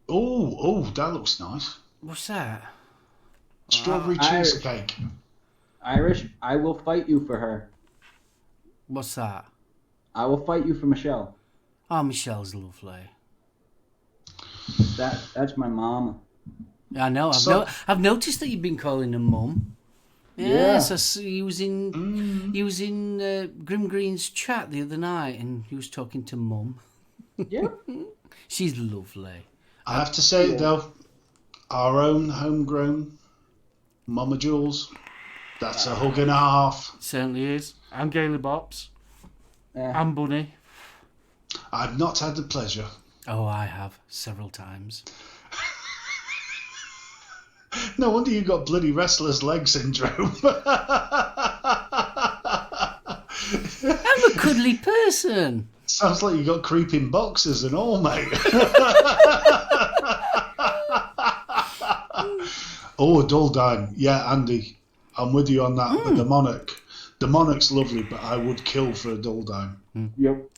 Speaker 3: Oh, that looks nice.
Speaker 1: What's that?
Speaker 3: Strawberry cheesecake.
Speaker 2: Irish, I will fight you for her.
Speaker 1: What's that?
Speaker 2: I will fight you for Michelle.
Speaker 1: Oh, Michelle's lovely.
Speaker 2: That's my mama.
Speaker 1: I know. I've noticed that you've been calling her mum. Yes, I see. He was in Grim Green's chat the other night, and he was talking to mum.
Speaker 2: Yep.
Speaker 1: She's lovely.
Speaker 3: I have to say it though, our own homegrown Mama Jules. That's a hug and a half.
Speaker 1: Certainly is. And Gaily Bops.
Speaker 2: Yeah.
Speaker 1: And Bunny.
Speaker 3: I've not had the pleasure.
Speaker 1: Oh, I have several times.
Speaker 3: No wonder you got bloody restless leg syndrome.
Speaker 1: I'm a cuddly person.
Speaker 3: Sounds like you got creeping boxes and all, mate. Oh, a dull dime. Yeah, Andy, I'm with you on that. But the Monarch's lovely, but I would kill for a dull dime.
Speaker 4: Yep.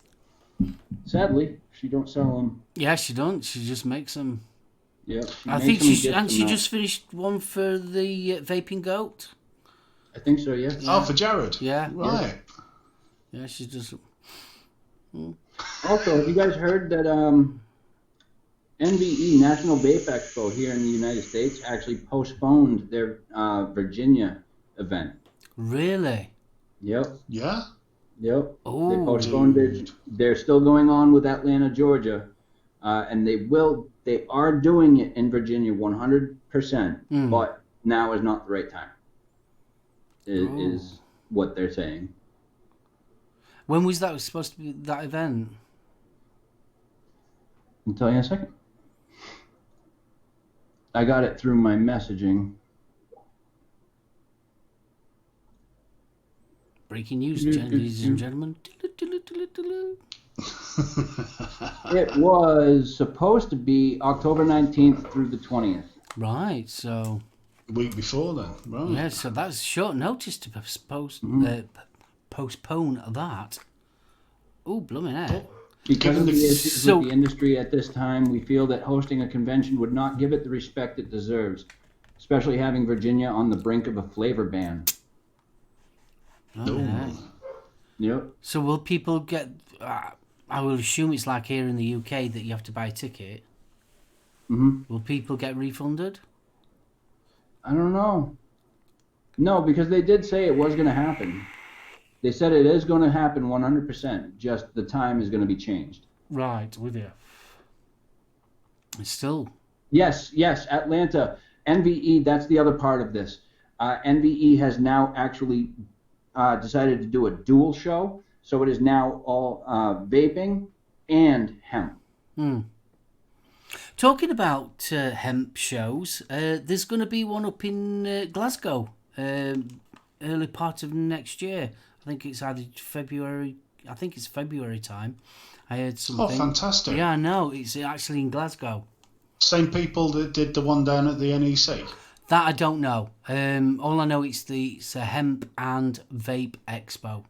Speaker 2: Sadly, she don't sell them.
Speaker 1: Yeah, she don't. She just makes them.
Speaker 2: Yep.
Speaker 1: I think she just finished one for the vaping goat.
Speaker 2: I think so. Yeah.
Speaker 3: Oh, for Jared.
Speaker 1: Yeah.
Speaker 3: Right.
Speaker 1: Yeah, she just.
Speaker 2: Also, have you guys heard that NVE, National Vape Expo here in the United States, actually postponed their Virginia event?
Speaker 1: Really?
Speaker 2: Yep.
Speaker 3: Yeah.
Speaker 2: Yep.
Speaker 1: Oh,
Speaker 2: they postponed it. They're still going on with Atlanta, Georgia, and they are doing it in Virginia 100%, but now is not the right time. Is what they're saying.
Speaker 1: When was that supposed to be, that event?
Speaker 2: I'll tell you in a second. I got it through my messaging.
Speaker 1: Breaking news, ladies and gentlemen.
Speaker 2: It was supposed to be October 19th through the 20th.
Speaker 1: Right, so...
Speaker 3: Week before then, right?
Speaker 1: Yeah, so that's short notice to postpone that. Oh, blooming heck.
Speaker 2: Because of the issues with the industry at this time, we feel that hosting a convention would not give it the respect it deserves, especially having Virginia on the brink of a flavor ban. Yep.
Speaker 1: So will people get... I will assume it's like here in the UK that you have to buy a ticket. Will people get refunded?
Speaker 2: I don't know. No, because they did say it was going to happen. They said it is going to happen 100%. Just the time is going to be changed.
Speaker 1: Right, with you. It's still...
Speaker 2: Yes, Atlanta. NVE, that's the other part of this. NVE has now actually decided to do a dual show. So it is now all vaping and hemp.
Speaker 1: Talking about hemp shows, there's going to be one up in Glasgow early part of next year. I think it's either February. I think it's February time. I heard something.
Speaker 3: Oh, fantastic!
Speaker 1: Yeah, I know. It's actually in Glasgow.
Speaker 3: Same people that did the one down at the NEC.
Speaker 1: That I don't know. All I know it's a hemp and vape expo.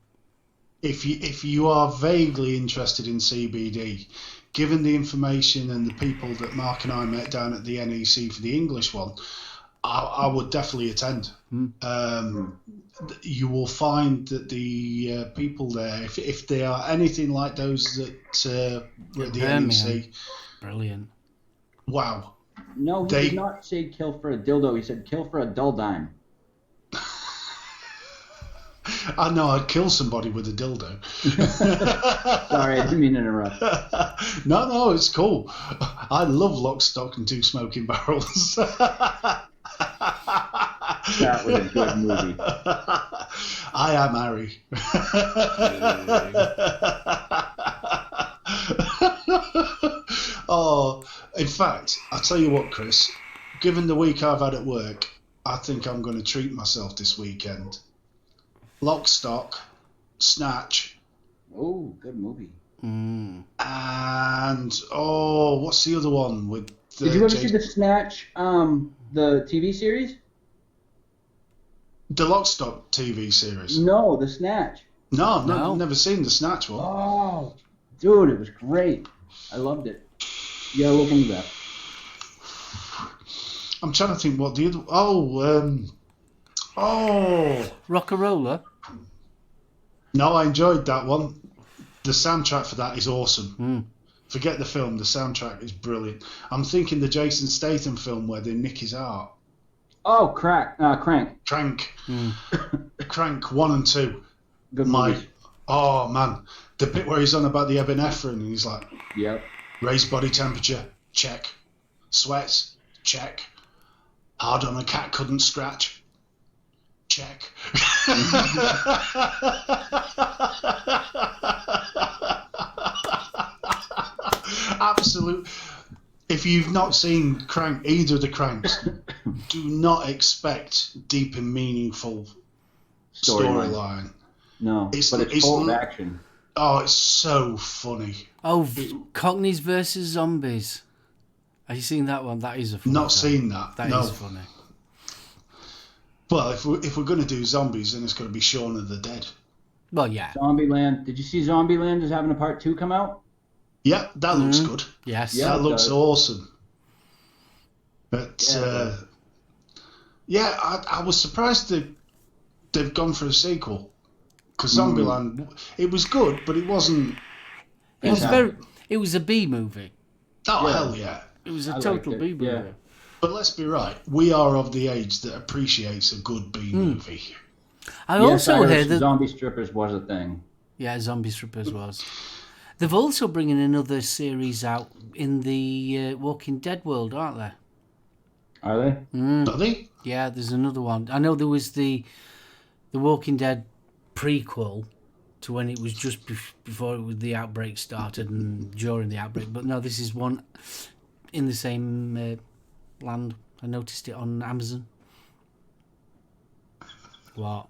Speaker 3: If you are vaguely interested in CBD, given the information and the people that Mark and I met down at the NEC for the English one, I would definitely attend. You will find that the people there, if they are anything like those that were at the NEC,
Speaker 1: brilliant.
Speaker 3: Wow.
Speaker 2: No, he did not say kill for a dildo. He said kill for a dull dime.
Speaker 3: I know I'd kill somebody with a dildo.
Speaker 2: Sorry, I didn't mean to interrupt.
Speaker 3: No, it's cool. I love Lock, Stock and Two Smoking Barrels.
Speaker 2: That was a good movie.
Speaker 3: I am Harry. Oh, in fact, I'll tell you what, Kris. Given the week I've had at work, I think I'm going to treat myself this weekend. Lock, Stock, Snatch.
Speaker 2: Oh, good movie.
Speaker 3: And what's the other one with?
Speaker 2: Did you ever see the Snatch, the TV series?
Speaker 3: The Lock, Stock TV series?
Speaker 2: No, the Snatch.
Speaker 3: No, I've never seen the Snatch one.
Speaker 2: Oh, dude, it was great. I loved it. Yeah, look into that.
Speaker 3: I'm trying to think what the other.
Speaker 1: Rock-a-Roller?
Speaker 3: No, I enjoyed that one. The soundtrack for that is awesome. Forget the film, the soundtrack is brilliant. I'm thinking the Jason Statham film where they nick his heart.
Speaker 2: Oh, Crank.
Speaker 3: Crank 1 and 2.
Speaker 2: Good movie.
Speaker 3: Oh man, the bit where he's on about the epinephrine and he's like,
Speaker 2: yep.
Speaker 3: Raised body temperature, check. Sweats, check. Hard on a cat couldn't scratch, check. Absolute. If you've not seen either of the Cranks, do not expect deep and meaningful storyline.
Speaker 2: No, but it's full of action.
Speaker 3: Oh, it's so funny.
Speaker 1: Oh, Cockneys versus Zombies. Have you seen that one? That is a funny
Speaker 3: Not seen that.
Speaker 1: That is funny.
Speaker 3: Well, if we're going to do zombies, then it's going to be Shaun of the Dead.
Speaker 1: Well, yeah.
Speaker 2: Zombieland. Did you see Zombieland is having a part 2 come out?
Speaker 3: Yeah, that looks good.
Speaker 1: Yes.
Speaker 2: Yeah.
Speaker 3: That
Speaker 2: it
Speaker 3: looks
Speaker 2: does.
Speaker 3: awesome. But
Speaker 2: Yeah,
Speaker 3: I was surprised they've gone for a sequel, because Zombieland, it was good, but it wasn't.
Speaker 1: It was It was a B movie.
Speaker 3: Oh
Speaker 2: Yeah.
Speaker 3: hell yeah!
Speaker 1: It was a
Speaker 2: I
Speaker 1: total
Speaker 2: liked
Speaker 1: B
Speaker 2: it,
Speaker 1: movie.
Speaker 2: yeah.
Speaker 3: But let's be right, we are of the age that appreciates a good B movie.
Speaker 1: I
Speaker 2: Yes,
Speaker 1: also
Speaker 2: Irish
Speaker 1: heard that.
Speaker 2: Zombie Strippers was a thing.
Speaker 1: Yeah, Zombie Strippers was. They've also bringing another series out in the Walking Dead world, aren't they?
Speaker 2: Are they?
Speaker 3: Are they?
Speaker 1: Yeah, there's another one. I know there was the Walking Dead prequel to when it was just before the outbreak started and during the outbreak. But no, this is one in the same land. I noticed it on Amazon. What?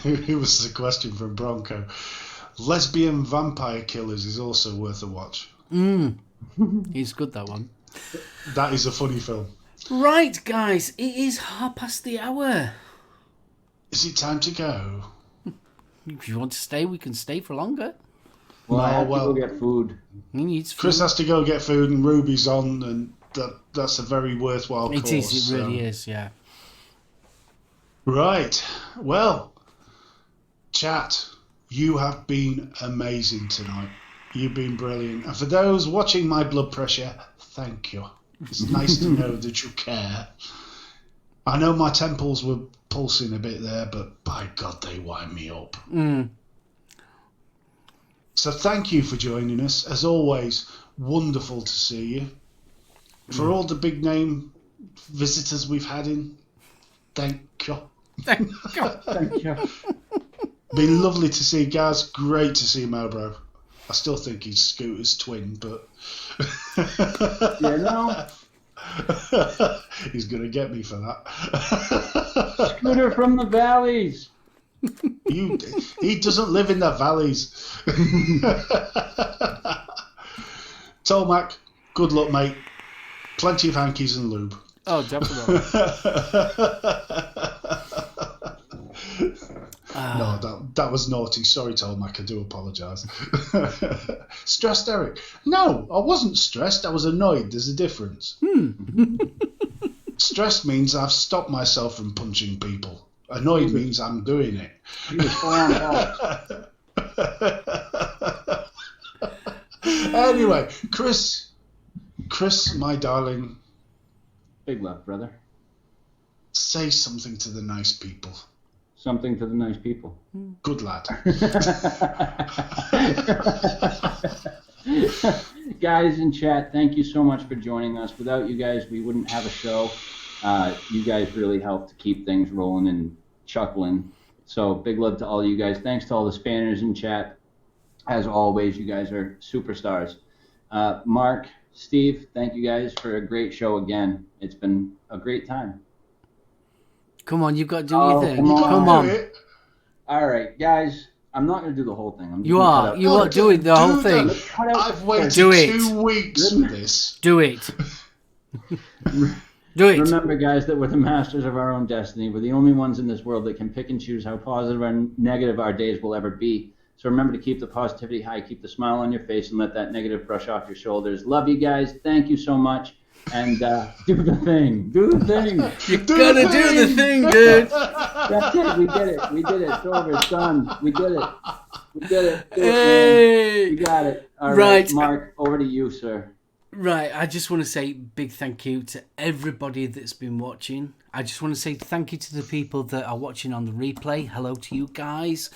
Speaker 3: It was a question from Bronco. Lesbian Vampire Killers is also worth a watch.
Speaker 1: It's good, that one.
Speaker 3: That is a funny film.
Speaker 1: Right, guys, it is 1:30.
Speaker 3: Is it time to go?
Speaker 1: If you want to stay, we can stay for longer.
Speaker 2: Well, I
Speaker 3: No,
Speaker 2: have
Speaker 3: well-
Speaker 2: to go get food.
Speaker 1: He needs food.
Speaker 3: Chris has to go get food and Ruby's on, and that's a very worthwhile course.
Speaker 1: It is, it really is, yeah.
Speaker 3: Right. Well, chat, you have been amazing tonight. You've been brilliant. And for those watching my blood pressure, thank you. It's nice to know that you care. I know my temples were pulsing a bit there, but by God, they wind me up. So thank you for joining us. As always, wonderful to see you. For all the big name visitors we've had in, thank you.
Speaker 1: Thank God.
Speaker 2: Thank you.
Speaker 3: Been lovely to see Gaz. Great to see Mobro. I still think he's Scooter's twin, but
Speaker 2: Yeah, no.
Speaker 3: he's gonna get me for that.
Speaker 2: Scooter from the valleys.
Speaker 3: He doesn't live in the valleys. Tolmac, good luck, mate. Plenty of hankies and lube.
Speaker 1: Oh, definitely.
Speaker 3: No, that was naughty. Sorry, Tolmac. I do apologise. Stressed, Eric? No, I wasn't stressed. I was annoyed. There's a difference. Stressed means I've stopped myself from punching people. Annoyed means I'm doing it.
Speaker 2: He was full on balls.
Speaker 3: Anyway, Chris, my darling,
Speaker 2: Big love, brother.
Speaker 3: say something to the nice people.
Speaker 2: Something to the nice people.
Speaker 3: Good lad.
Speaker 2: Guys in chat, thank you so much for joining us. Without you guys, we wouldn't have a show. You guys really help to keep things rolling and chuckling. So big love to all you guys. Thanks to all the Spanners in chat. As always, you guys are superstars. Mark, Steve, thank you guys for a great show again. It's been a great time.
Speaker 1: Come on, you've got to do your thing.
Speaker 2: come on.
Speaker 1: Come
Speaker 3: Do
Speaker 1: on.
Speaker 3: it.
Speaker 2: All right, guys, I'm not going to do the whole thing. I'm just
Speaker 1: You
Speaker 2: gonna
Speaker 1: are.
Speaker 2: cut out-
Speaker 1: You are doing the whole thing.
Speaker 2: cut out
Speaker 3: I've waited
Speaker 1: Do it.
Speaker 3: 2 weeks for this.
Speaker 1: Do it. Do it.
Speaker 2: Remember, guys, that we're the masters of our own destiny. We're the only ones in this world that can pick and choose how positive or negative our days will ever be. So remember to keep the positivity high, keep the smile on your face, and let that negative brush off your shoulders. Love you guys. Thank you so much. And do the thing. Do the thing.
Speaker 1: You gotta do the thing, dude.
Speaker 2: That's it. We did it. We did it. It's over. It's done. We did it. We did it. Do it, man.
Speaker 1: Hey.
Speaker 2: You got it. All right,
Speaker 1: Right.
Speaker 2: Mark, over to you, sir.
Speaker 1: Right, I just want to say big thank you to everybody that's been watching. I just want to say thank you to the people that are watching on the replay. Hello to you guys.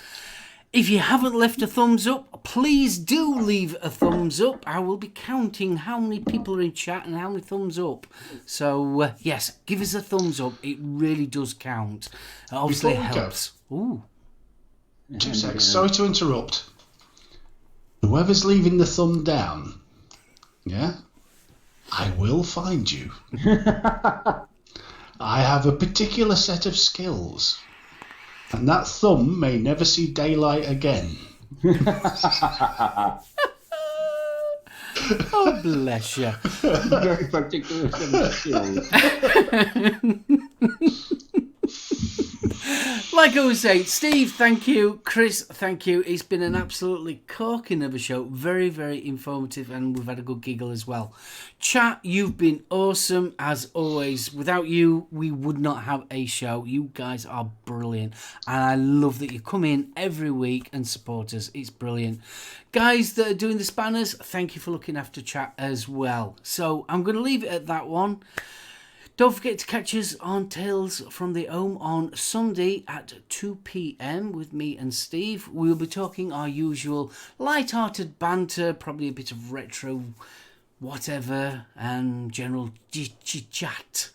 Speaker 1: If you haven't left a thumbs up, please do leave a thumbs up. I will be counting how many people are in chat and how many thumbs up. So, yes, give us a thumbs up. It really does count. Obviously, it
Speaker 3: Before we go.
Speaker 1: helps. Ooh.
Speaker 3: 2 seconds. Sorry to interrupt. Whoever's leaving the thumb down, yeah, I will find you. I have a particular set of skills, and that thumb may never see daylight again.
Speaker 1: Oh, bless you.
Speaker 2: Very particular set of skills.
Speaker 1: Like I was saying, Steve, thank you. Kris, thank you. It's been an absolutely corking of a show. Very, very informative, and we've had a good giggle as well. Chat, you've been awesome, as always. Without you, we would not have a show. You guys are brilliant, and I love that you come in every week and support us. It's brilliant. Guys that are doing the spanners, thank you for looking after chat as well. So I'm going to leave it at that one. Don't forget to catch us on Tales from the Ohm on Sunday at 2 p.m. with me and Steve. We'll be talking our usual light-hearted banter, probably a bit of retro whatever, and general chat.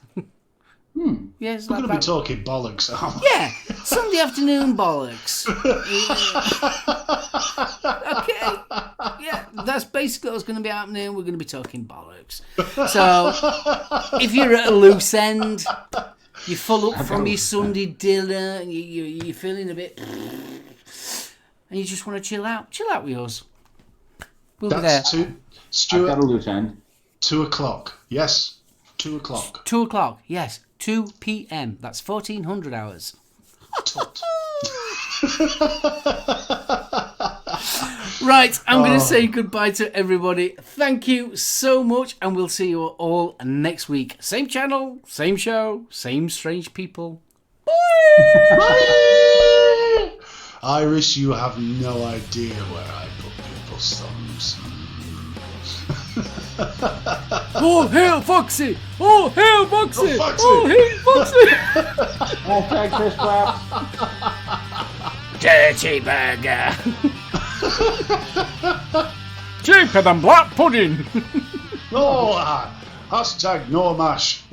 Speaker 1: Yes,
Speaker 3: We're going to be talking bollocks, aren't we?
Speaker 1: Yeah, Sunday afternoon bollocks. Okay. Yeah, that's basically what's going to be happening. We're going to be talking bollocks. So, if you're at a loose end, you're full up from your Sunday dinner, and you're feeling a bit, and you just want to chill out with us. We'll be there.
Speaker 2: Stuart, I've got a loose end.
Speaker 3: 2 o'clock. Yes, 2 o'clock.
Speaker 1: 2 o'clock, yes. 2 p.m. That's 1400 hours. Right, I'm going to say goodbye to everybody. Thank you so much, and we'll see you all next week. Same channel, same show, same strange people. Bye!
Speaker 3: Bye! Irish, you have no idea where I put people's thumbs.
Speaker 1: Oh, hail Foxy! Oh, hail Foxy!
Speaker 3: Oh, Foxy!
Speaker 1: Oh, hail Foxy!
Speaker 2: Hashtag Kris Claps.
Speaker 1: Dirty burger! Cheaper than black pudding!
Speaker 3: No, hashtag no mash.